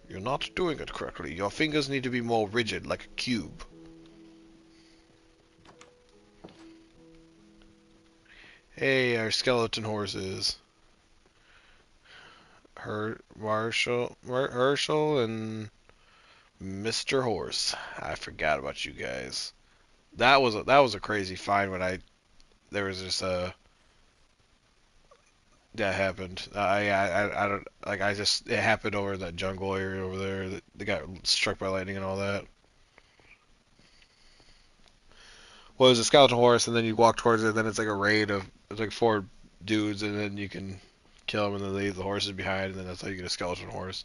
You're not doing it correctly. Your fingers need to be more rigid, like a cube. Hey, our skeleton horses. Herschel and Mr. Horse. I forgot about you guys. That was a crazy find when there was this that happened. I don't like I just it happened over in that jungle area over there that they got struck by lightning and all that. Well, it was a skeleton horse, and then you walk towards it, and then it's like a raid of it's like 4 dudes, and then you can kill them, and then leave the horses behind, and then that's how you get a skeleton horse.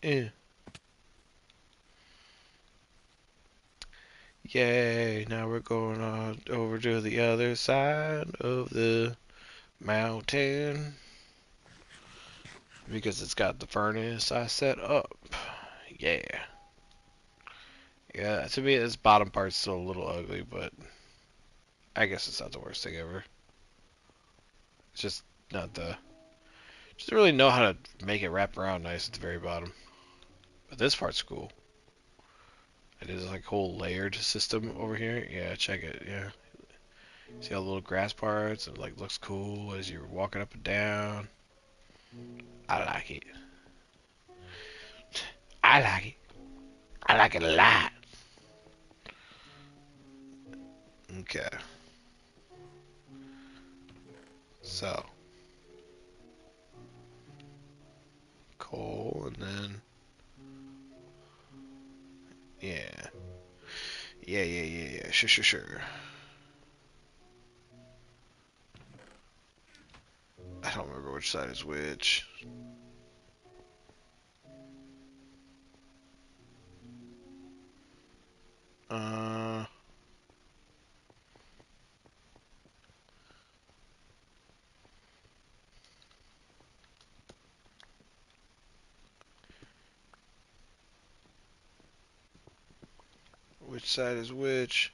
Eh. Yay, now we're going on over to the other side of the mountain because it's got the furnace I set up. Yeah. Yeah, to me this bottom part's still a little ugly, but I guess it's not the worst thing ever. It's just not the just don't really know how to make it wrap around nice at the very bottom. But this part's cool. It is like a whole layered system over here. Yeah, check it. Yeah. See all the little grass parts? It like looks cool as you're walking up and down. I like it. I like it. I like it a lot. Okay. So, coal and then yeah. Yeah. Sure. I don't remember which side is which. Uh which side is which?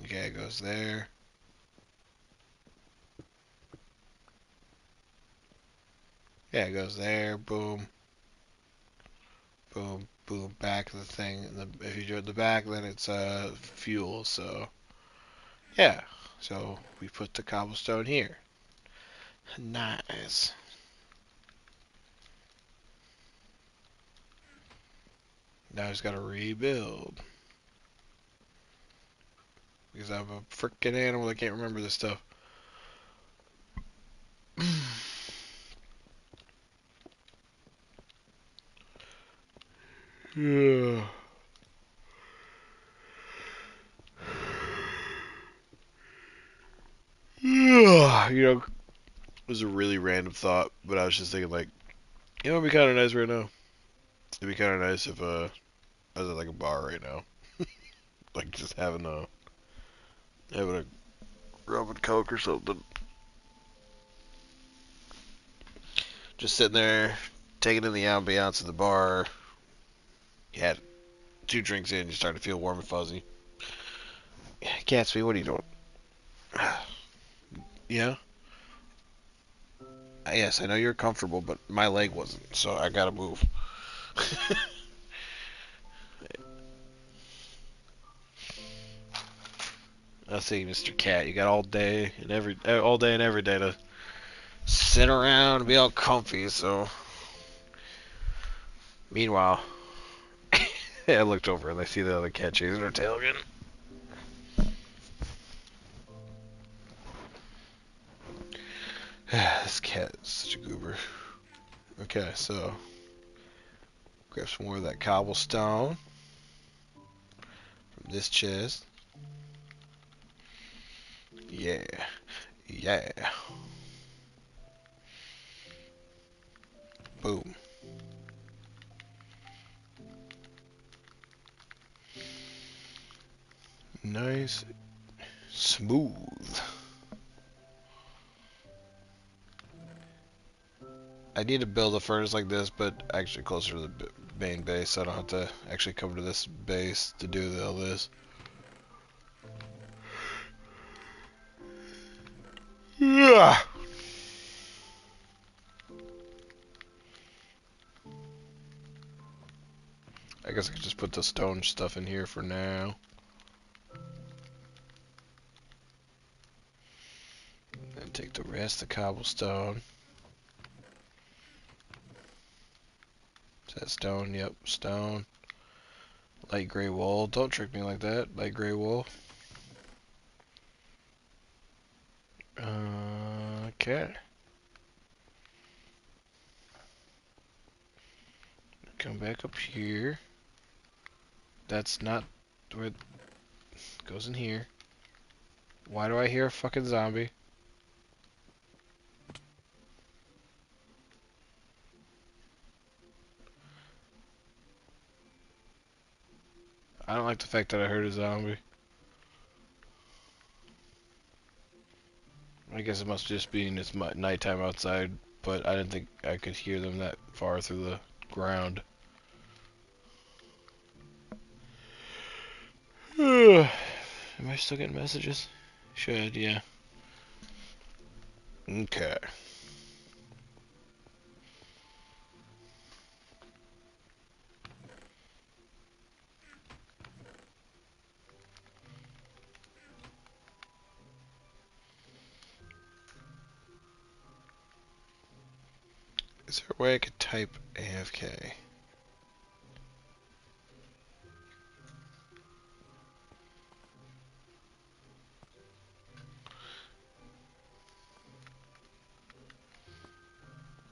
Okay, it goes there. Yeah, it goes there. Boom. Boom. Boom. Back of the thing. And if you do it in the back, then it's fuel. So yeah. So we put the cobblestone here. Nice. Now I just gotta rebuild. Because I'm a freaking animal that can't remember this stuff. Yeah. It was a really random thought, but I was just thinking, like, it'd be kind of nice right now. It'd be kind of nice if I was at like a bar right now, like just having a rum and coke or something, just sitting there, taking in the ambiance of the bar. You had 2 drinks in, you started to feel warm and fuzzy. Gatsby, what are you doing? Yeah. Yes, I know you're comfortable, but my leg wasn't, so I gotta move. I see, Mr. Cat. You got all day and every day to sit around and be all comfy. So, meanwhile, I looked over and I see the other cat chasing her tail again. This cat is such a goober. Okay, so grab some more of that cobblestone from this chest. Yeah. Yeah. Boom. Nice. Smooth. I need to build a furnace like this, but actually closer to the main base, so I don't have to actually come to this base to do all this. Yeah. I guess I could just put the stone stuff in here for now. And take the rest of the cobblestone. Is that stone? Yep, stone. Light gray wool. Don't trick me like that. Light gray wool. Okay. Come back up here. That's not where it goes in here. Why do I hear a fucking zombie? I don't like the fact that I heard a zombie. I guess it must just be it's nighttime outside, but I didn't think I could hear them that far through the ground. Am I still getting messages? Should, yeah. Okay. Is there a way I could type AFK?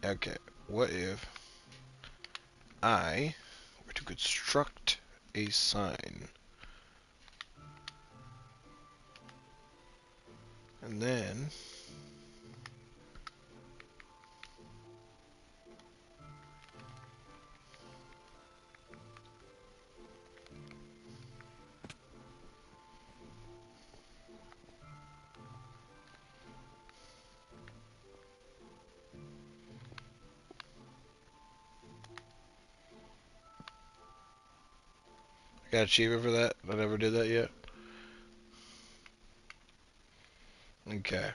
Okay, what if I were to construct a sign? And then I got an achievement for that. I never did that yet. Okay.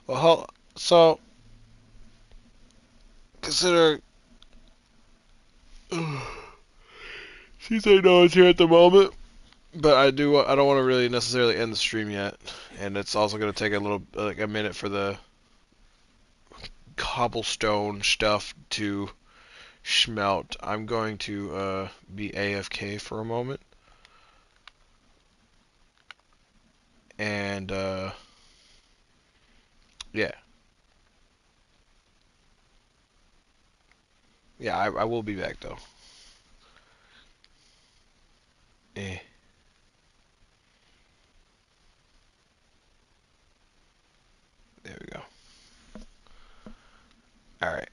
Well, so consider. Since I know it's here at the moment, but I do. I don't want to really necessarily end the stream yet, and it's also going to take a little, like a minute for the cobblestone stuff to smelt. I'm going to be AFK for a moment, and yeah, yeah, I will be back though. Eh, there we go. All right.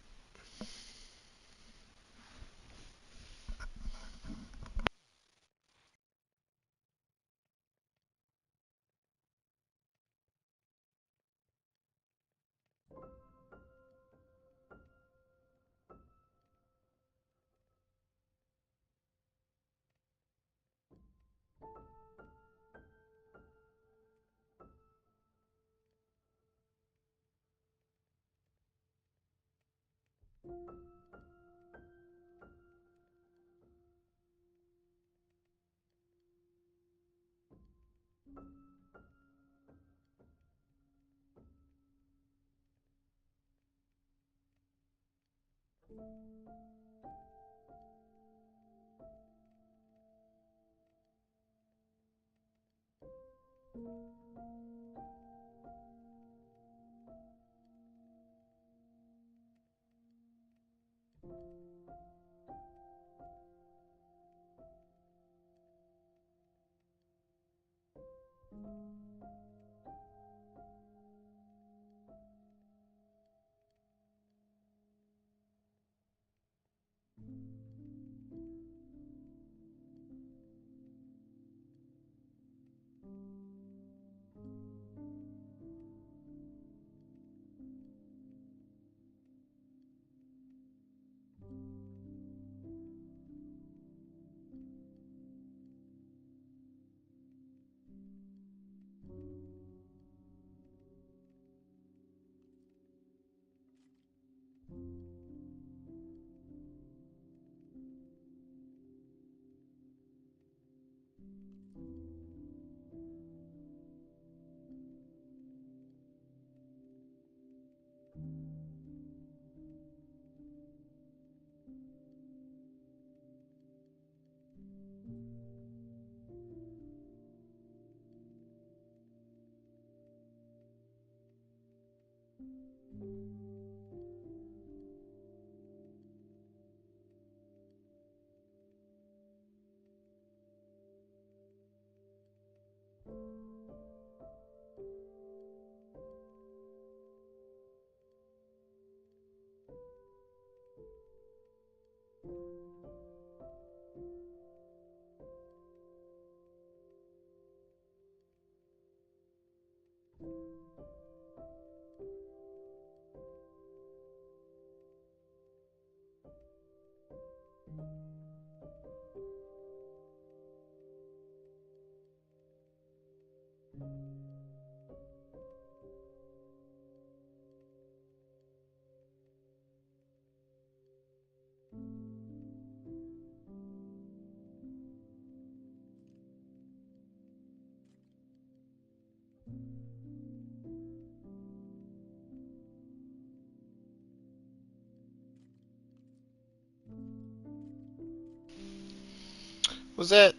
Was that?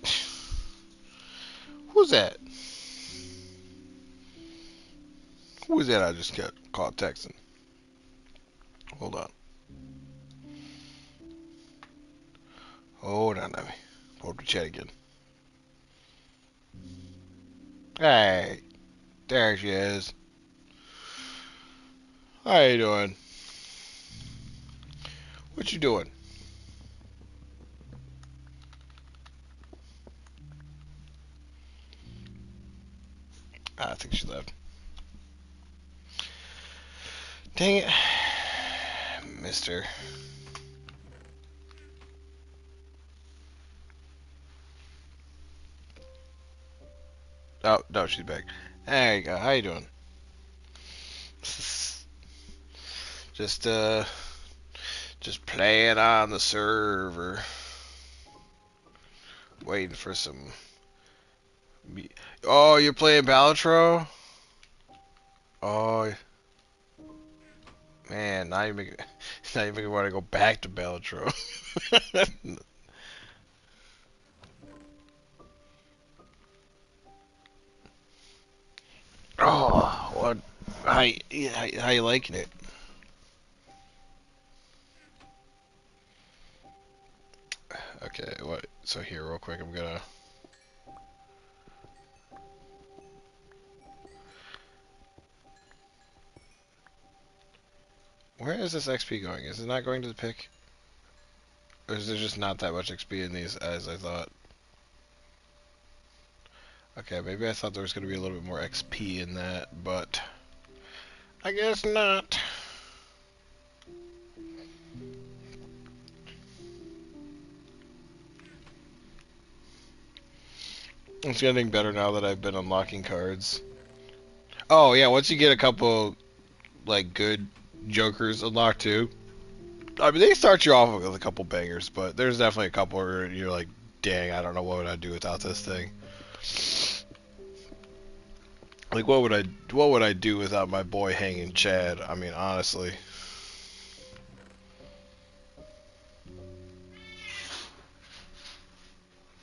Who's that? Who was that I just got caught texting? Hold on. Hold on, let me pull up the chat again. Hey, there she is. How you doing? What you doing? I think she left. Dang it. Mister. Oh, no, she's back. There you go. How you doing? Just, just playing on the server. Waiting for some... Oh, you're playing Balatro? Oh, man, now you make now you make me want to go back to Balatro. Oh, what? How you liking it? Okay, what? So here, real quick, I'm gonna. Where is this XP going? Is it not going to the pick? Or is there just not that much XP in these as I thought? Okay, maybe I thought there was gonna be a little bit more XP in that, but I guess not. It's getting better now that I've been unlocking cards. Oh yeah, once you get a couple like good jokers unlocked too. I mean, they start you off with a couple bangers, but there's definitely a couple where you're like, dang, I don't know what would I do without this thing. Like, what would I do without my boy hanging Chad? I mean, honestly.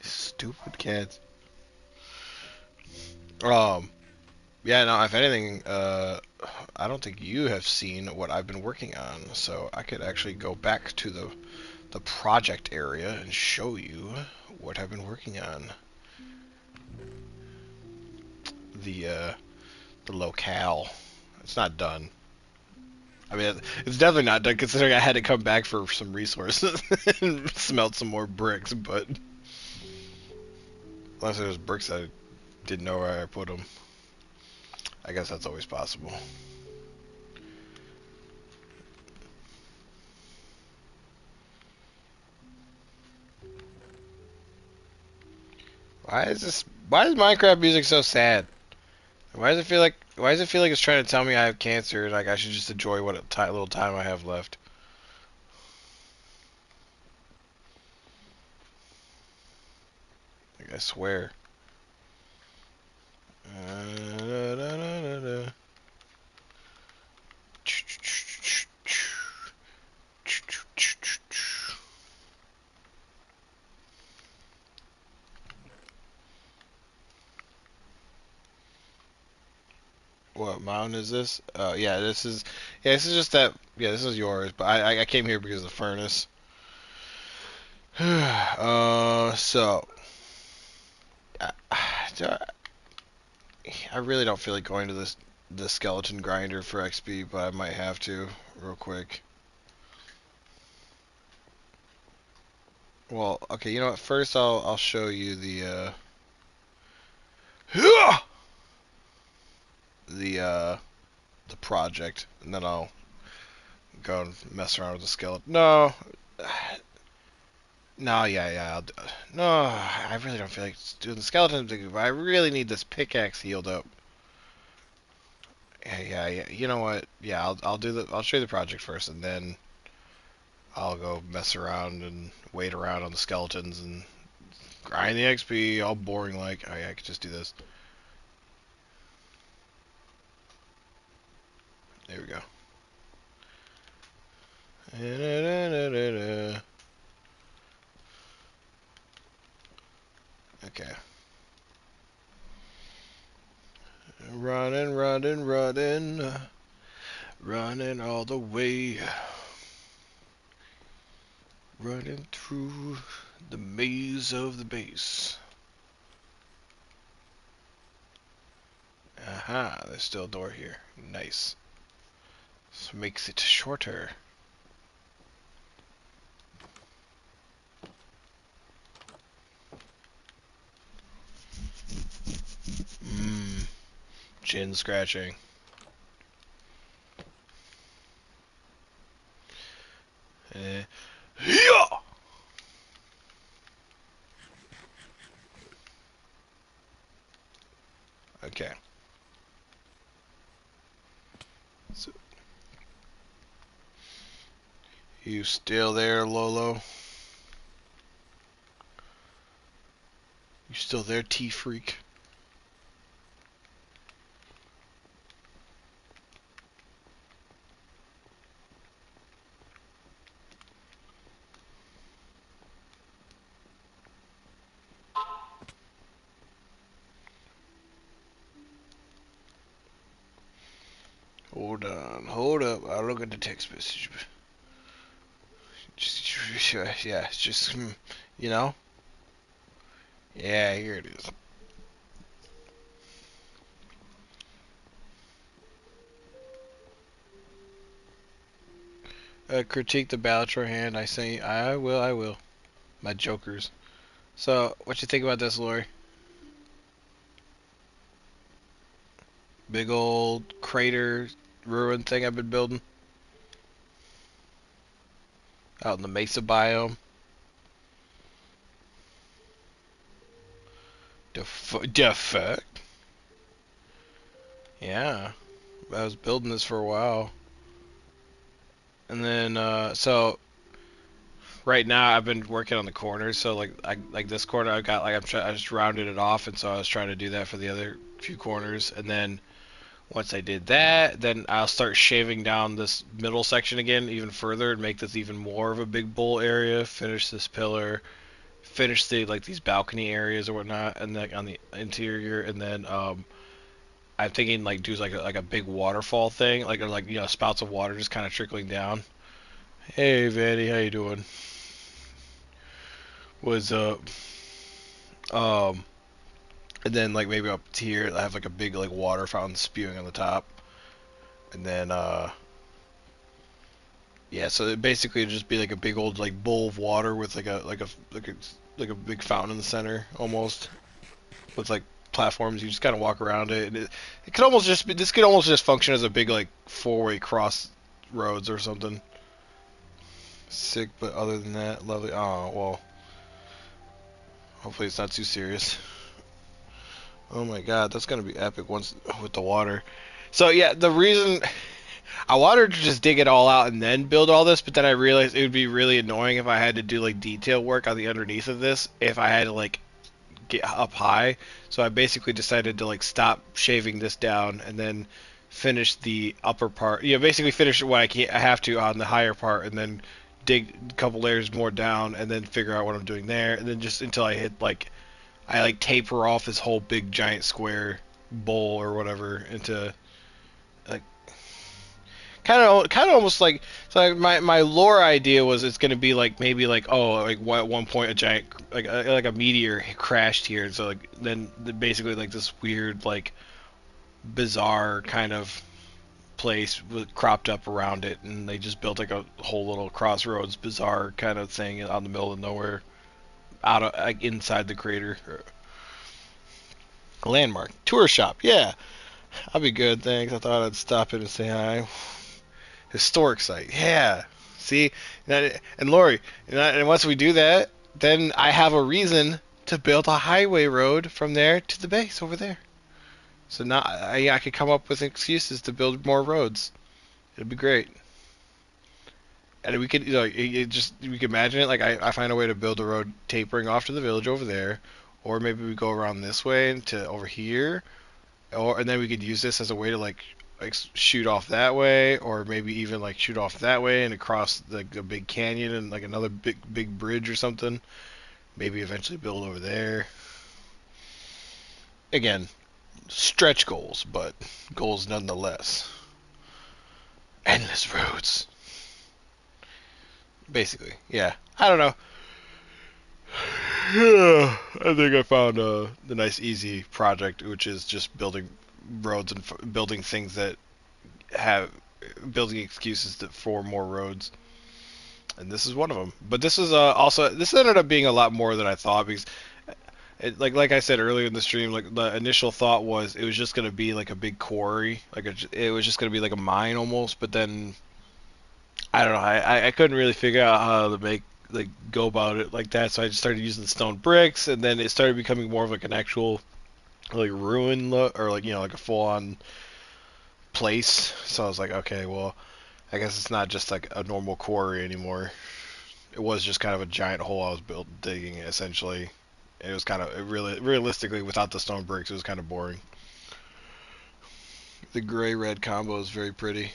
Stupid cats. Um, yeah, no, if anything, I don't think you have seen what I've been working on, so I could actually go back to the project area and show you what I've been working on. the locale. It's not done. I mean, it's definitely not done considering I had to come back for some resources and smelt some more bricks. But unless there was bricks I didn't know where I put them, I guess that's always possible. Why is Minecraft music so sad? Why does it feel like? Why does it feel like it's trying to tell me I have cancer and like I should just enjoy what little time I have left? Like, I swear. What mountain is this? Yeah, this is. Yeah, this is just that. Yeah, this is yours. But I came here because of the furnace. So I, I really don't feel like going to the skeleton grinder for XP, but I might have to real quick. Well, okay, you know what? First, I'll show you the the project, and then I'll go and mess around with the skeleton. No, no, yeah, I'll do. No, I really don't feel like doing the skeleton thing, but I really need this pickaxe healed up. Yeah. You know what? Yeah, I'll do the. I'll show you the project first, and then I'll go mess around and wait around on the skeletons and grind the XP. All boring like. Oh yeah, I could just do this. There we go. Okay. Running, running all the way. Running through the maze of the base. Aha, there's still a door here. Nice. This makes it shorter. Mmm. Chin scratching. Yeah! Okay. So, you still there, Lolo? You still there, T-Freak? Hold on, hold up. I'll look at the text message. Yeah, it's just, you know? Yeah, here it is. Critique the Balatro hand. I say, I will. My jokers. So, what you think about this, Lori? Big old crater ruin thing I've been building out in the Mesa biome. The fuck? Yeah, I was building this for a while, and then so right now I've been working on the corners. So like this corner I got like I just rounded it off, and so I was trying to do that for the other few corners, and then once I did that, then I'll start shaving down this middle section again even further and make this even more of a big bowl area. Finish this pillar, finish the like these balcony areas or whatnot, and like on the interior, and then I'm thinking like do like a big waterfall thing, like you know spouts of water just kind of trickling down. Hey Vanny, how you doing? What's up? Um, And then like maybe up here I have like a big like water fountain spewing on the top. And then yeah, so it basically it'd just be like a big old like bowl of water with like a big fountain in the center almost, with like platforms. You just kind of walk around it, and it could almost just be, this could almost just function as a big like four-way cross roads or something. Sick, but other than that, lovely. Oh well, hopefully it's not too serious. Oh my god, that's gonna be epic once with the water. So yeah, the reason I wanted to just dig it all out and then build all this, but then I realized it would be really annoying if I had to do like detail work on the underneath of this if I had to like get up high. So I basically decided to like stop shaving this down and then finish the upper part. You know, basically finish what I have to on the higher part, and then dig a couple layers more down, and then figure out what I'm doing there, and then just until I hit like I like taper off this whole big giant square bowl or whatever into like kind of almost like, so like my lore idea was it's gonna be like maybe like, oh, like at one point a giant like a meteor crashed here, so like then basically like this weird like bizarre kind of place with cropped up around it, and they just built like a whole little crossroads bizarre kind of thing out in the middle of nowhere, out of like inside the crater. A landmark tour shop, yeah, I'll be good, thanks. I thought I'd stop in and say hi. Historic site. Yeah. See, and Lori, and once we do that, then I have a reason to build a highway road from there to the base over there. So now I could come up with excuses to build more roads. It'd be great. And we could, you know, it just we could imagine it like I find a way to build a road tapering off to the village over there, or maybe we go around this way to over here, or and then we could use this as a way to like shoot off that way, or maybe even like shoot off that way and across like a big canyon and like another big bridge or something. Maybe eventually build over there. Again, stretch goals, but goals nonetheless. Endless roads. Basically, yeah. I don't know. I think I found the nice easy project, which is just building roads and building things that have building excuses for more roads, and this is one of them. But this is also this ended up being a lot more than I thought, because like I said earlier in the stream, like the initial thought was it was just gonna be like a big quarry, it was just gonna be like a mine almost. But then I don't know, I couldn't really figure out how to make like go about it like that, so I just started using the stone bricks, and then it started becoming more of like an actual like ruin look, or like, you know, like a full on place. So I was like, okay, well, I guess it's not just like a normal quarry anymore. It was just kind of a giant hole I was digging essentially. It was kind of, it really, realistically, without the stone bricks, it was kind of boring. The gray red combo is very pretty.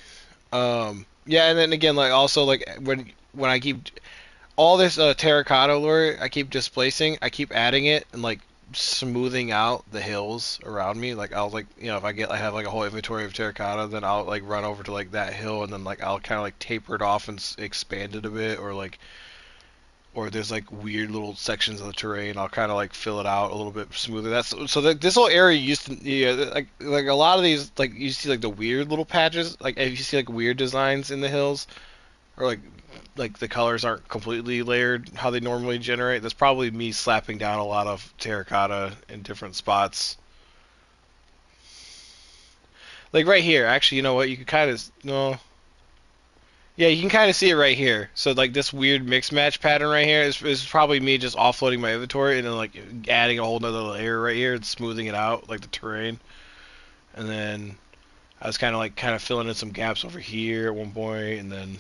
Yeah, and then again, like also like when I keep all this terracotta lore, I keep displacing, I keep adding it and like smoothing out the hills around me. Like I'll like, you know, if I have like a whole inventory of terracotta, then I'll like run over to like that hill, and then like I'll kind of like taper it off and expand it a bit, or like, or there's like weird little sections of the terrain, I'll kind of like fill it out a little bit smoother. That's so that this whole area used to, yeah, like a lot of these, like you see like the weird little patches, like if you see like weird designs in the hills, or like the colors aren't completely layered how they normally generate. That's probably me slapping down a lot of terracotta in different spots. Like right here, actually, you know what? You can kind of no, yeah, you can kind of see it right here. So like this weird mix match pattern right here is probably me just offloading my inventory and then like adding a whole nother layer right here and smoothing it out like the terrain. And then I was kind of filling in some gaps over here at one point, and then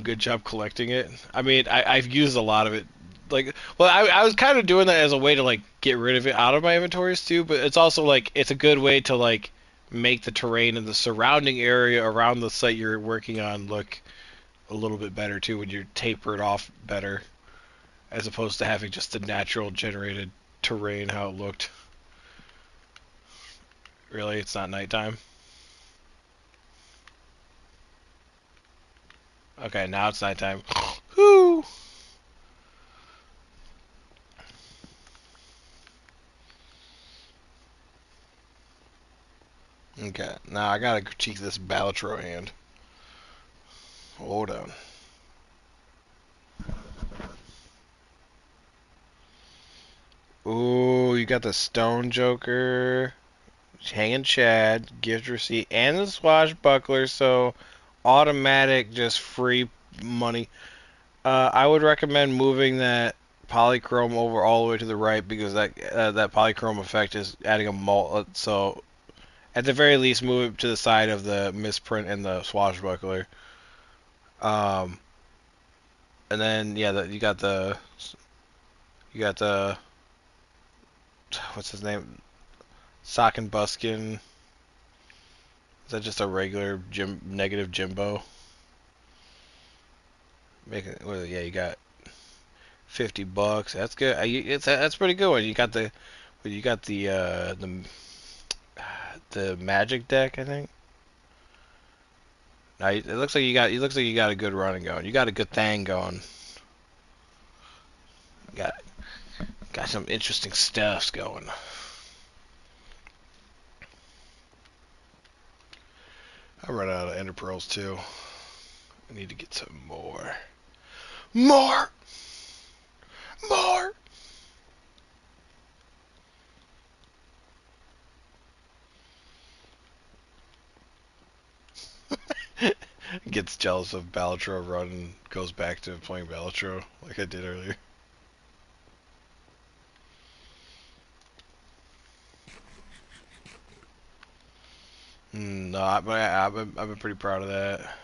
good job collecting it. I mean, I've used a lot of it. Like, well, I was kind of doing that as a way to like get rid of it out of my inventories too, but it's also like it's a good way to like make the terrain and the surrounding area around the site you're working on look a little bit better too when you're tapered off better, as opposed to having just the natural generated terrain how it looked. Really, it's not nighttime. Okay, now it's nighttime. Whoo! Okay, now I gotta critique this Balatro hand. Hold on. Ooh, you got the Stone Joker, Hanging Chad, gift receipt, and the Swashbuckler, so automatic, just free money. I would recommend moving that polychrome over all the way to the right because that polychrome effect is adding a mult. So at the very least, move it to the side of the misprint and the Swashbuckler. Um, and then yeah, you got the what's his name? Sock and Buskin. Is that just a regular negative Jimbo? Well, yeah, you got $50. That's good. That's pretty good one. You got the Magic deck, I think. Now it looks like you got a good run going. You got a good thing going. Got got some interesting stuffs going. I run out of Ender Pearls too. I need to get some more. More! More! Gets jealous of Balatro run and goes back to playing Balatro like I did earlier. No, I've been pretty proud of that.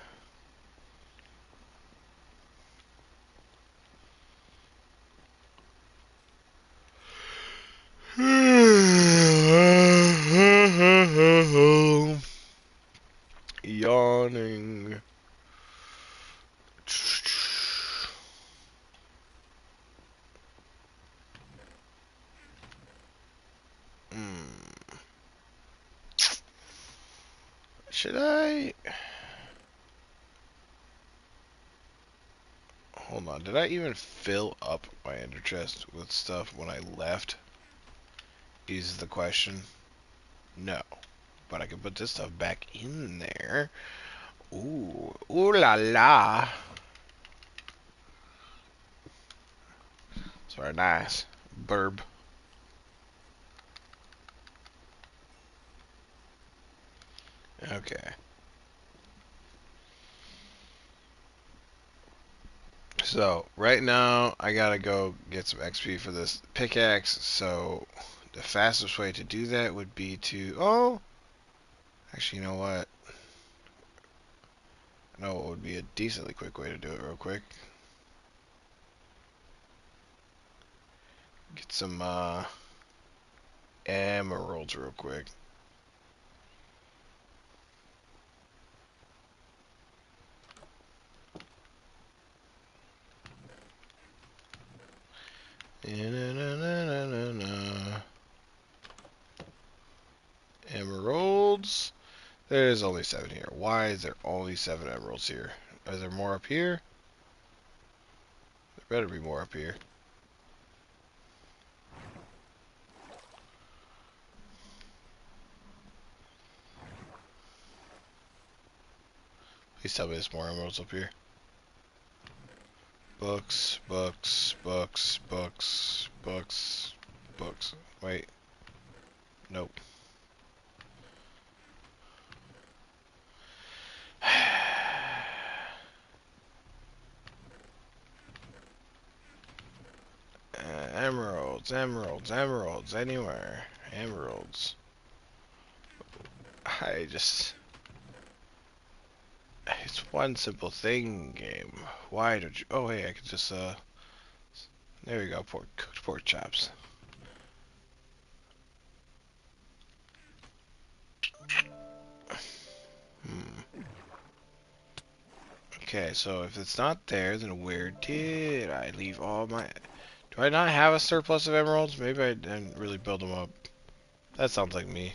Yawning. Hmm. Should I? Hold on. Did I even fill up my ender chest with stuff when I left? Is the question. No. But I can put this stuff back in there. Ooh. Ooh la la. It's very nice. Burb. Okay. So, right now, I gotta go get some XP for this pickaxe, so the fastest way to do that would be to... Oh! Actually, you know what? I know what would be a decently quick way to do it real quick. Get some, emeralds real quick. Emeralds. There's only 7 here. Why is there only 7 emeralds here? Is there more up here? There better be more up here. Please tell me there's more emeralds up here. Books, books, books, books, books, books. Wait. Nope. Emeralds, emeralds, emeralds, anywhere. Emeralds. I just... It's one simple thing, game. Why don't you... Oh, hey, I could just, There we go, cooked pork chops. Hmm. Okay, so if it's not there, then where did I leave all my... Do I not have a surplus of emeralds? Maybe I didn't really build them up. That sounds like me.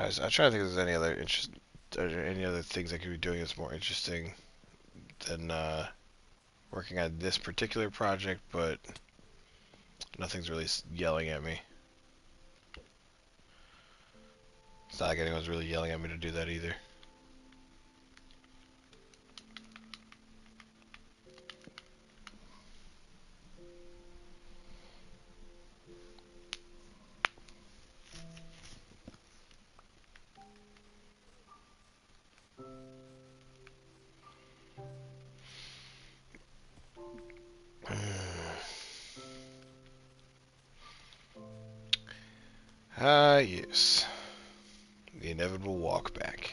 I try to think if there's any other any other things I could be doing that's more interesting than working on this particular project, but nothing's really yelling at me. It's not like anyone's really yelling at me to do that either. Ah, yes. The inevitable walk back.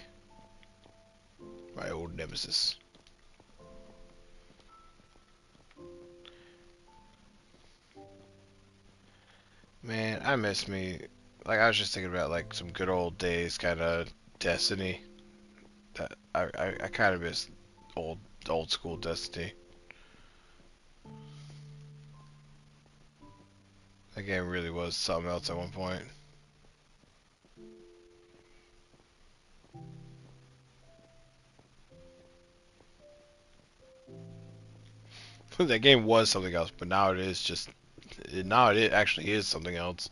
My old nemesis. Man, I miss me. Like, I was just thinking about, like, some good old days kind of Destiny. That I kind of miss old old school Destiny. That game really was something else at one point. That game was something else, but now it is just now it actually is something else.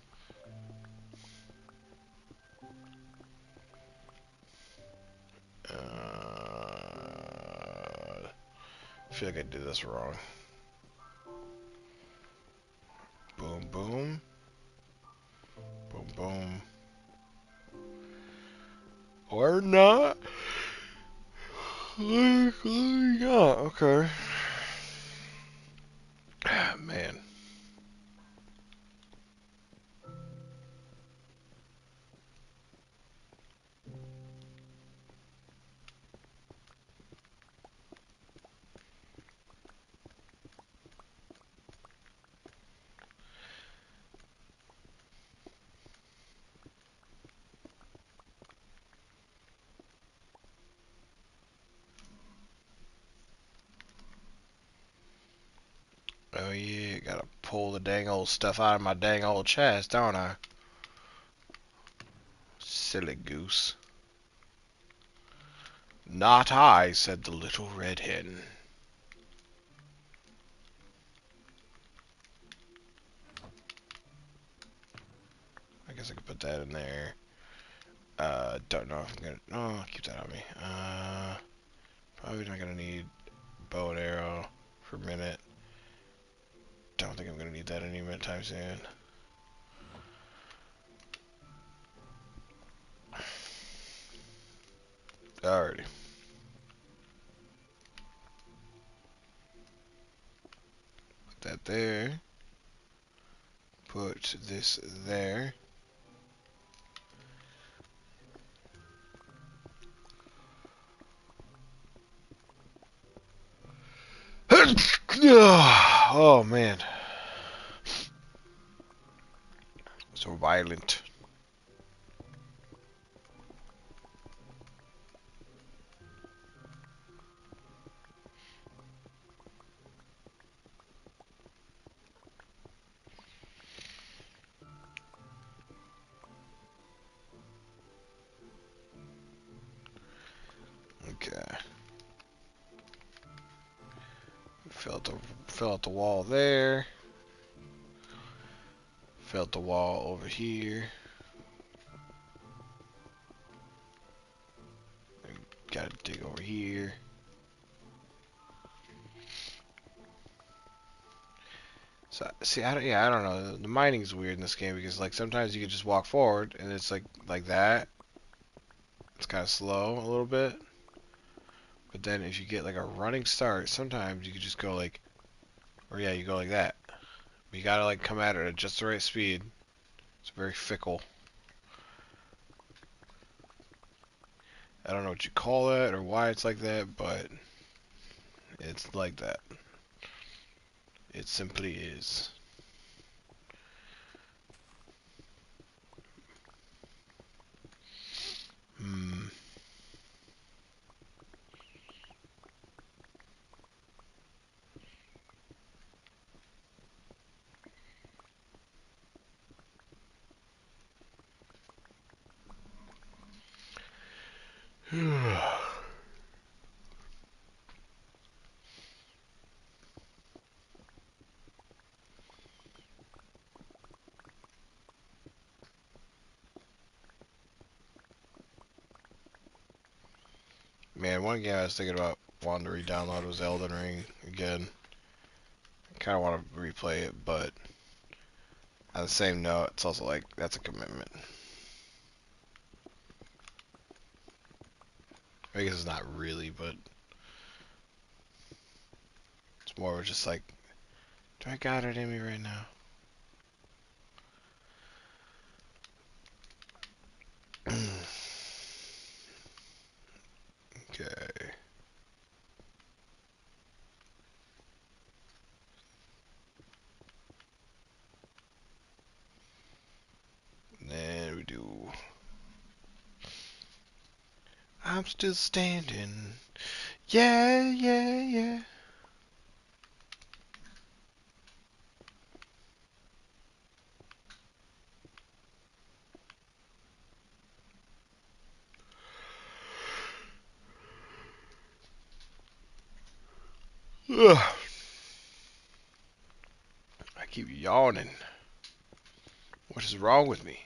I feel like I did this wrong. Boom, boom, boom, boom, or not. Yeah, okay. Man. Oh yeah, gotta pull the dang old stuff out of my dang old chest, don't I? Silly goose. Not I, said the little red hen. I guess I could put that in there. Don't know if I'm gonna. No, I'll keep that on me. Probably not gonna need bow and arrow for a minute. Don't think I'm gonna need that any time soon. Alrighty. Put that there. Put this there. Oh man. So violent. Okay. Fill out the wall there. Fill out the wall over here. Gotta dig over here. So see, I don't know. The mining's weird in this game because like sometimes you can just walk forward and it's like that. It's kind of slow a little bit. But then if you get like a running start, sometimes you can just go like, or yeah, you go like that. But you gotta like come at it at just the right speed. It's very fickle. I don't know what you call that or why it's like that, but it's like that. It simply is. Hmm. Man, one game I was thinking about wanting to re-download was Elden Ring again. I kind of want to replay it, but on the same note, it's also like that's a commitment. I guess it's not really, but it's more of just like, do I got it in me right now? Okay. And then we do. I'm still standing. Yeah, yeah, yeah. Ugh. I keep yawning. What is wrong with me?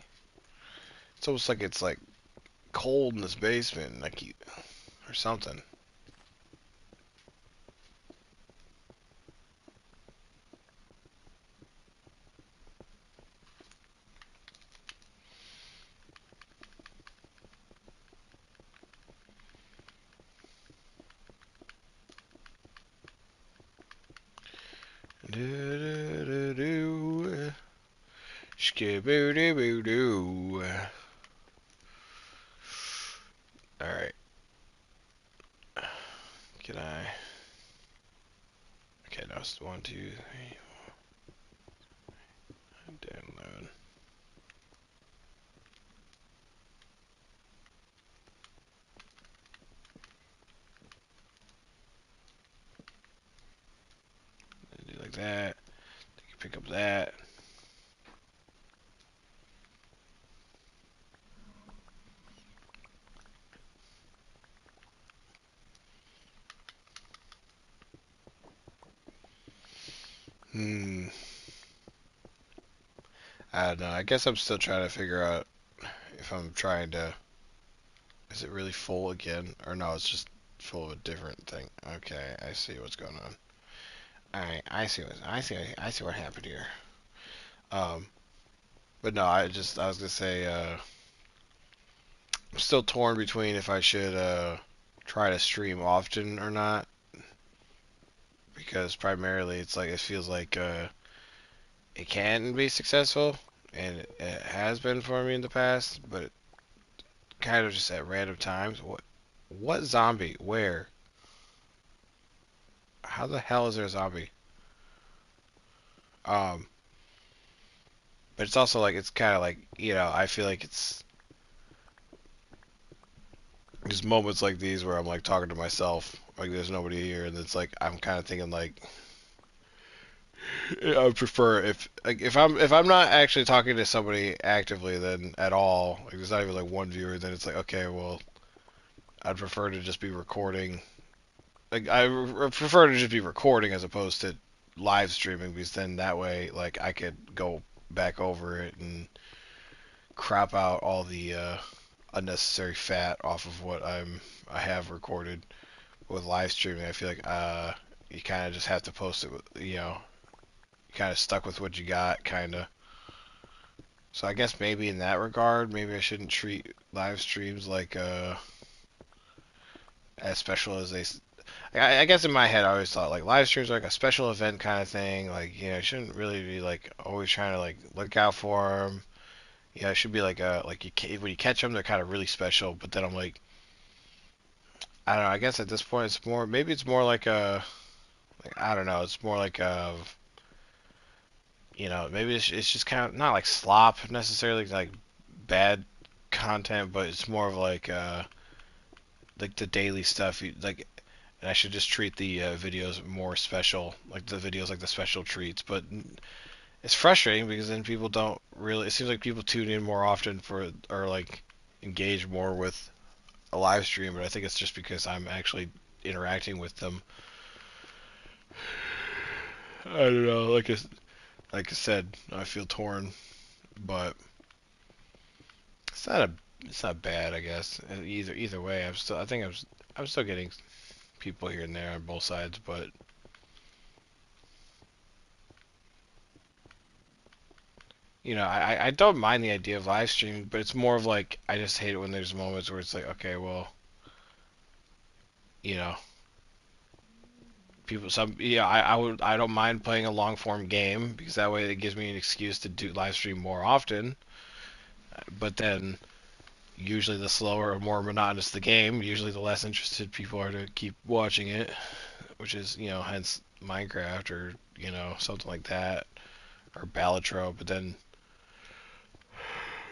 It's almost like it's like cold in this basement, and I keep or something. Do do do do. Skiboo doo doo doo. All right. Can I? Okay, now it's 1, 2, 3. Download. Do like that. You can pick up that. Hmm. I don't know. I guess I'm still trying to figure out if I'm trying to. Is it really full again, or no? It's just full of a different thing. Okay, I see what's going on. All right, I see what happened here. Um, but no, I was gonna say I'm still torn between if I should try to stream often or not, because primarily it's like it feels like it can be successful, and it has been for me in the past, but it kind of just at random times. What zombie? Where? How the hell is there a zombie? Um, but it's also like it's kind of like I feel like it's just moments like these where I'm like talking to myself, like there's nobody here, and it's like I'm kind of thinking like I would prefer if I'm not actually talking to somebody actively then at all, like there's not even like one viewer, then it's like okay, well I'd prefer to just be recording. Like prefer to just be recording as opposed to live streaming because then that way like I could go back over it and crop out all the unnecessary fat off of what I have recorded. With live streaming, I feel like you kind of just have to post it with kind of stuck with what you got, kind of. So I guess maybe in that regard, maybe I shouldn't treat live streams like as special as they. I guess in my head, I always thought like live streams are like a special event kind of thing. Like you shouldn't really be like always trying to like look out for them. It should be like when you catch them, they're kind of really special. But then I'm like, I don't know. I guess at this point, it's more maybe it's more like a I don't know. It's more like a maybe it's just kind of not like slop necessarily, like bad content, but it's more of like the daily stuff. Like, and I should just treat the videos more special, like the videos like the special treats. But it's frustrating because then people don't really. It seems like people tune in more often for or like engage more with a live stream, but I think it's just because I'm actually interacting with them. I don't know. Like I said, I feel torn, but it's not a it's not bad, I guess. Either way, I'm still getting people here and there on both sides, but I don't mind the idea of live streaming, but it's more of like I just hate it when there's moments where it's like, okay, well, you know, I don't mind playing a long form game because that way it gives me an excuse to do live stream more often. But then usually the slower or more monotonous the game, usually the less interested people are to keep watching it, which is, hence Minecraft or, something like that, or Balatro. But then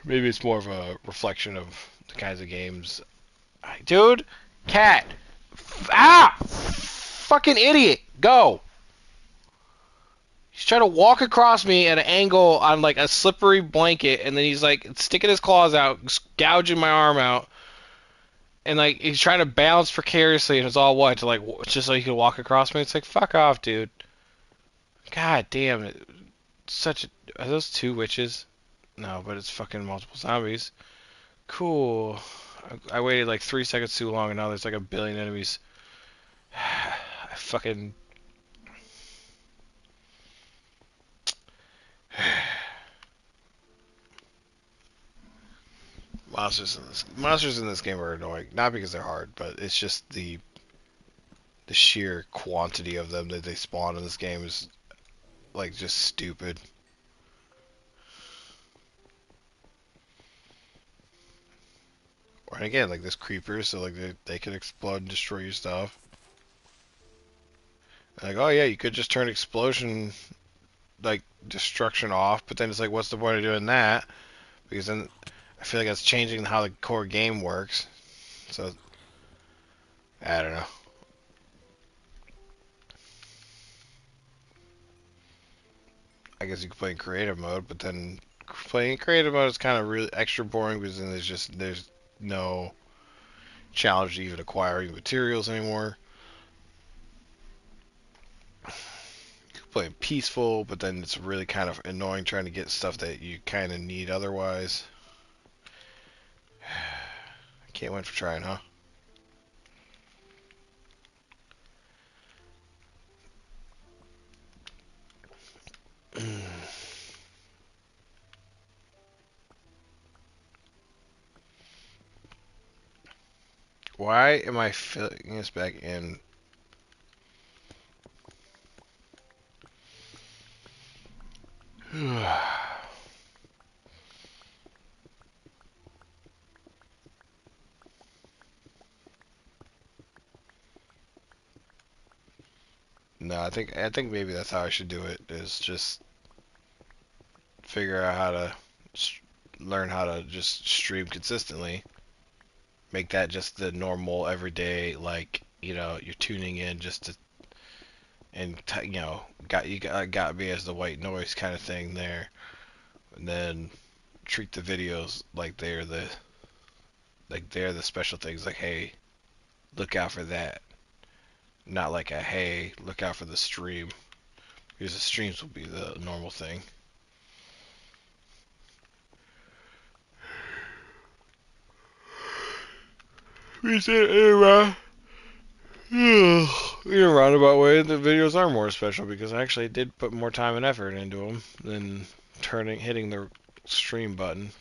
maybe it's more of a reflection of the kinds of games. Dude, cat, fucking idiot, go. He's trying to walk across me at an angle on like a slippery blanket, and then he's like sticking his claws out, gouging my arm out, and like he's trying to balance precariously, and it's all what to like just so he can walk across me. It's like fuck off, dude. God damn it! Are those two witches? No, but it's fucking multiple zombies. Cool. I waited like 3 seconds too long, and now there's like a billion enemies. I fucking. Monsters in this game are annoying. Not because they're hard, but it's just the sheer quantity of them that they spawn in this game is like just stupid. And again, like this creepers, so like they can explode and destroy your stuff. Like, oh yeah, you could just turn explosion like destruction off, but then it's like, what's the point of doing that? Because then I feel like that's changing how the core game works. So I don't know. I guess you could play in creative mode, but then playing in creative mode is kind of really extra boring because then there's no challenge to even acquiring materials anymore. You could play peaceful, but then it's really kind of annoying trying to get stuff that you kind of need otherwise. Can't win for trying, huh? Why am I filling this back in? No, I think maybe that's how I should do it. Is just figure out how to learn how to just stream consistently. Make that just the normal everyday, like you're tuning in just to and got me as the white noise kind of thing there, and then treat the videos like they're the special things. Like, hey, look out for that. Not like a hey, look out for the stream. Because the streams will be the normal thing. We said in a roundabout way, the videos are more special because I actually did put more time and effort into them than hitting the stream button.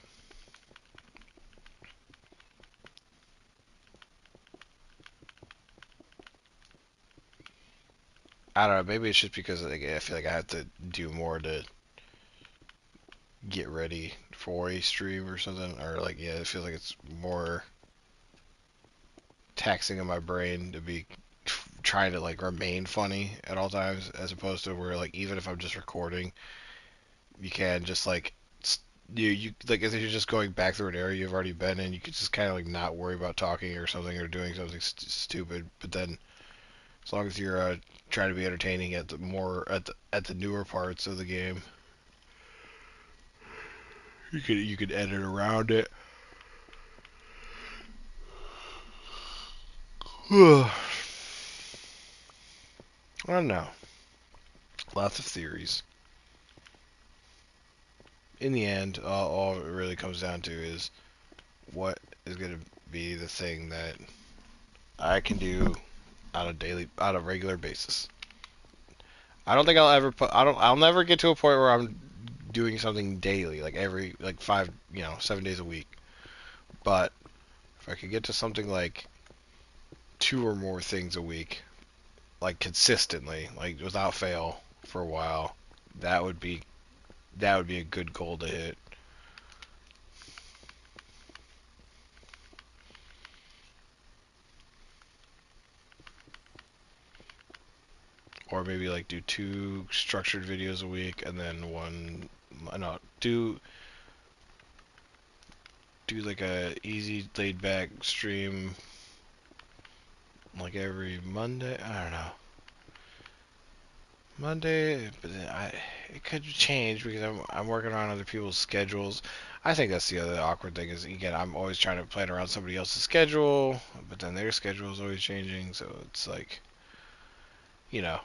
I don't know. Maybe it's just because I feel like I have to do more to get ready for a stream or something, or like it feels like it's more taxing on my brain to be trying to like remain funny at all times, as opposed to where like even if I'm just recording, you can just like you like if you're just going back through an area you've already been in, you could just kind of like not worry about talking or something or doing something stupid. But then as long as you're trying to be entertaining at the newer parts of the game, you could edit around it. I don't know. Lots of theories. In the end, all it really comes down to is what is going to be the thing that I can do on a regular basis. I don't think I'll ever I'll never get to a point where I'm doing something daily, like every, like 7 days a week. But if I could get to something like 2 or more things a week, like consistently, like without fail for a while, that would be a good goal to hit. Or maybe like do 2 structured videos a week and then one, no, do like a easy laid back stream like every Monday. I don't know. Monday, but then it could change because I'm working on other people's schedules. I think that's the other awkward thing is, again, I'm always trying to plan around somebody else's schedule, but then their schedule is always changing, so it's like, you know,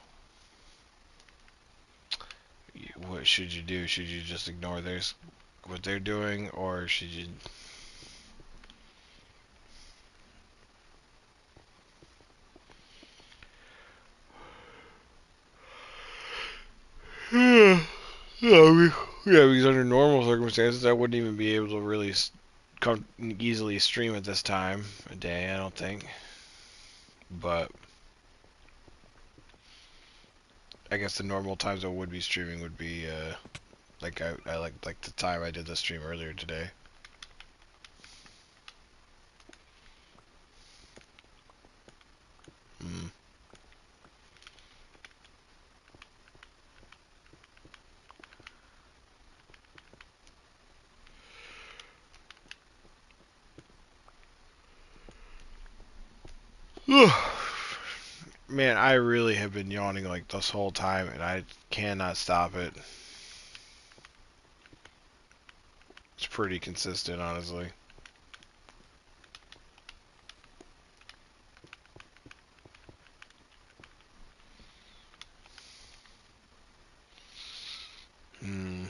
what should you do? Should you just ignore what they're doing, or should you? Yeah, because under normal circumstances, I wouldn't even be able to really come easily stream at this time of day, I don't think. But I guess the normal times I would be streaming would be like I like the time I did the stream earlier today. Mm. Man, I really have been yawning like this whole time, and I cannot stop it. It's pretty consistent, honestly. Mm.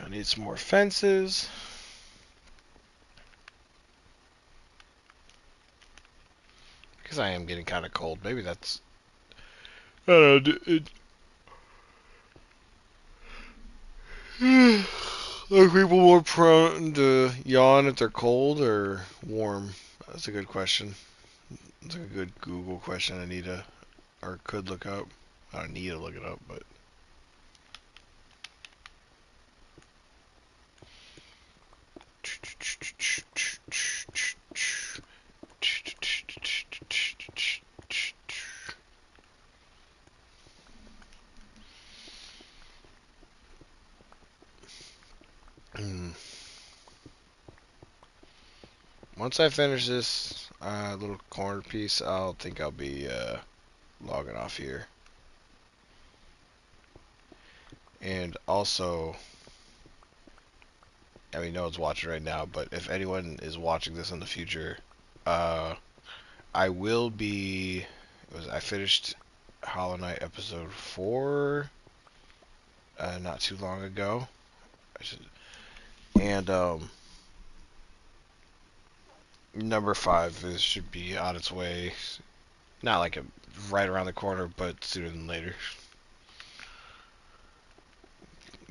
I need some more fences. Because I am getting kind of cold. Maybe that's. I don't know. Are people more prone to yawn if they're cold or warm? That's a good question. That's a good Google question I need to, or could look up. I don't need to look it up, but. Once I finish this little corner piece, I'll think I'll be logging off here. And also, I mean, no one's watching right now, but if anyone is watching this in the future, uh, I will be. I finished Hollow Knight episode 4 not too long ago, and number 5 should be on its way. Not like right around the corner, but sooner than later.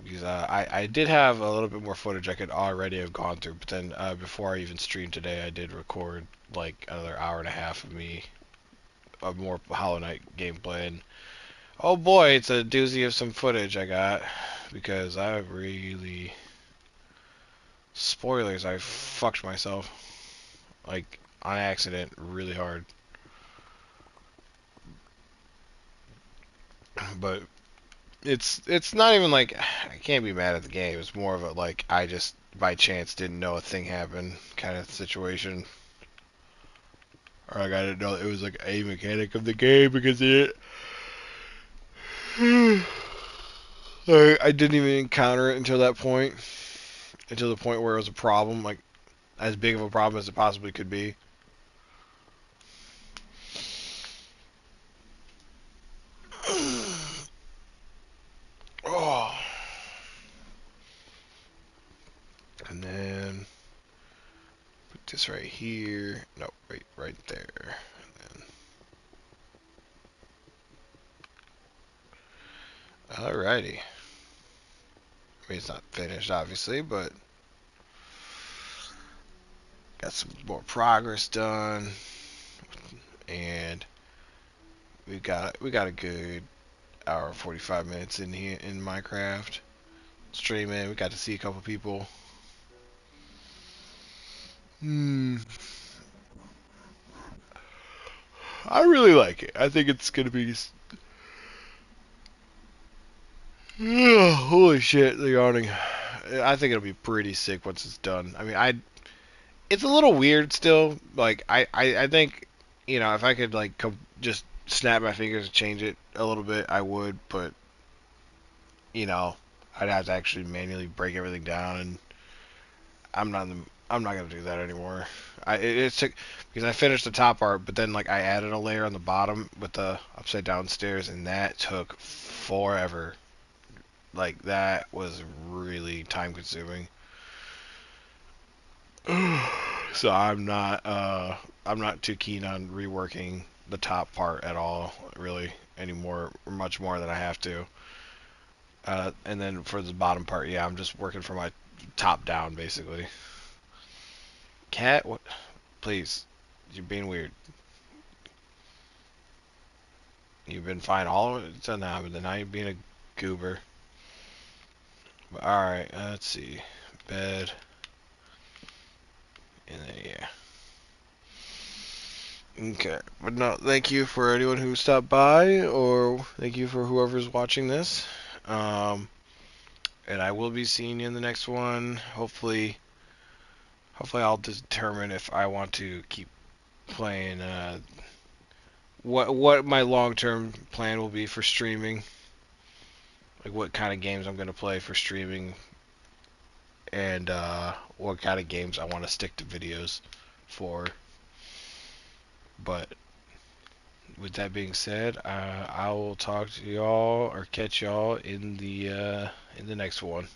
Because I did have a little bit more footage I could already have gone through, but then before I even streamed today, I did record like another hour and a half of me of more Hollow Knight gameplay. And oh boy, it's a doozy of some footage I got because I really spoilers. I fucked myself like on accident really hard, but it's not even like I can't be mad at the game. It's more of a like I just by chance didn't know a thing happened kind of situation. Or like I didn't know it was like a mechanic of the game because it. I didn't even encounter it until that point. Until the point where it was a problem, like as big of a problem as it possibly could be. Oh. And then put this right here. No, wait, right there. And then, alrighty. I mean, it's not finished, obviously, but got some more progress done, and we got a good hour and 45 minutes in here in Minecraft streaming. We got to see a couple people. Hmm. I really like it. I think it's gonna be. Holy shit, the yawning. I think it'll be pretty sick once it's done. I mean, it's a little weird still. Like, I think, if I could, like, just snap my fingers and change it a little bit, I would, but, you know, I'd have to actually manually break everything down, and I'm not gonna do that anymore. It took because I finished the top part, but then like I added a layer on the bottom with the upside down stairs, and that took forever. Like that was really time consuming. So I'm not too keen on reworking the top part at all, really anymore, much more than I have to. And then for the bottom part, yeah, I'm just working from my top down basically. Cat, what? Please, you're being weird. You've been fine all of it until now, but then now you're being a goober. But alright, let's see. Bed. And then, yeah. Okay. But no, thank you for anyone who stopped by, or thank you for whoever's watching this. Um, and I will be seeing you in the next one. Hopefully I'll determine if I want to keep playing, what my long-term plan will be for streaming. Like what kind of games I'm going to play for streaming, and what kind of games I want to stick to videos for. But with that being said, I will talk to y'all or catch y'all in the next one.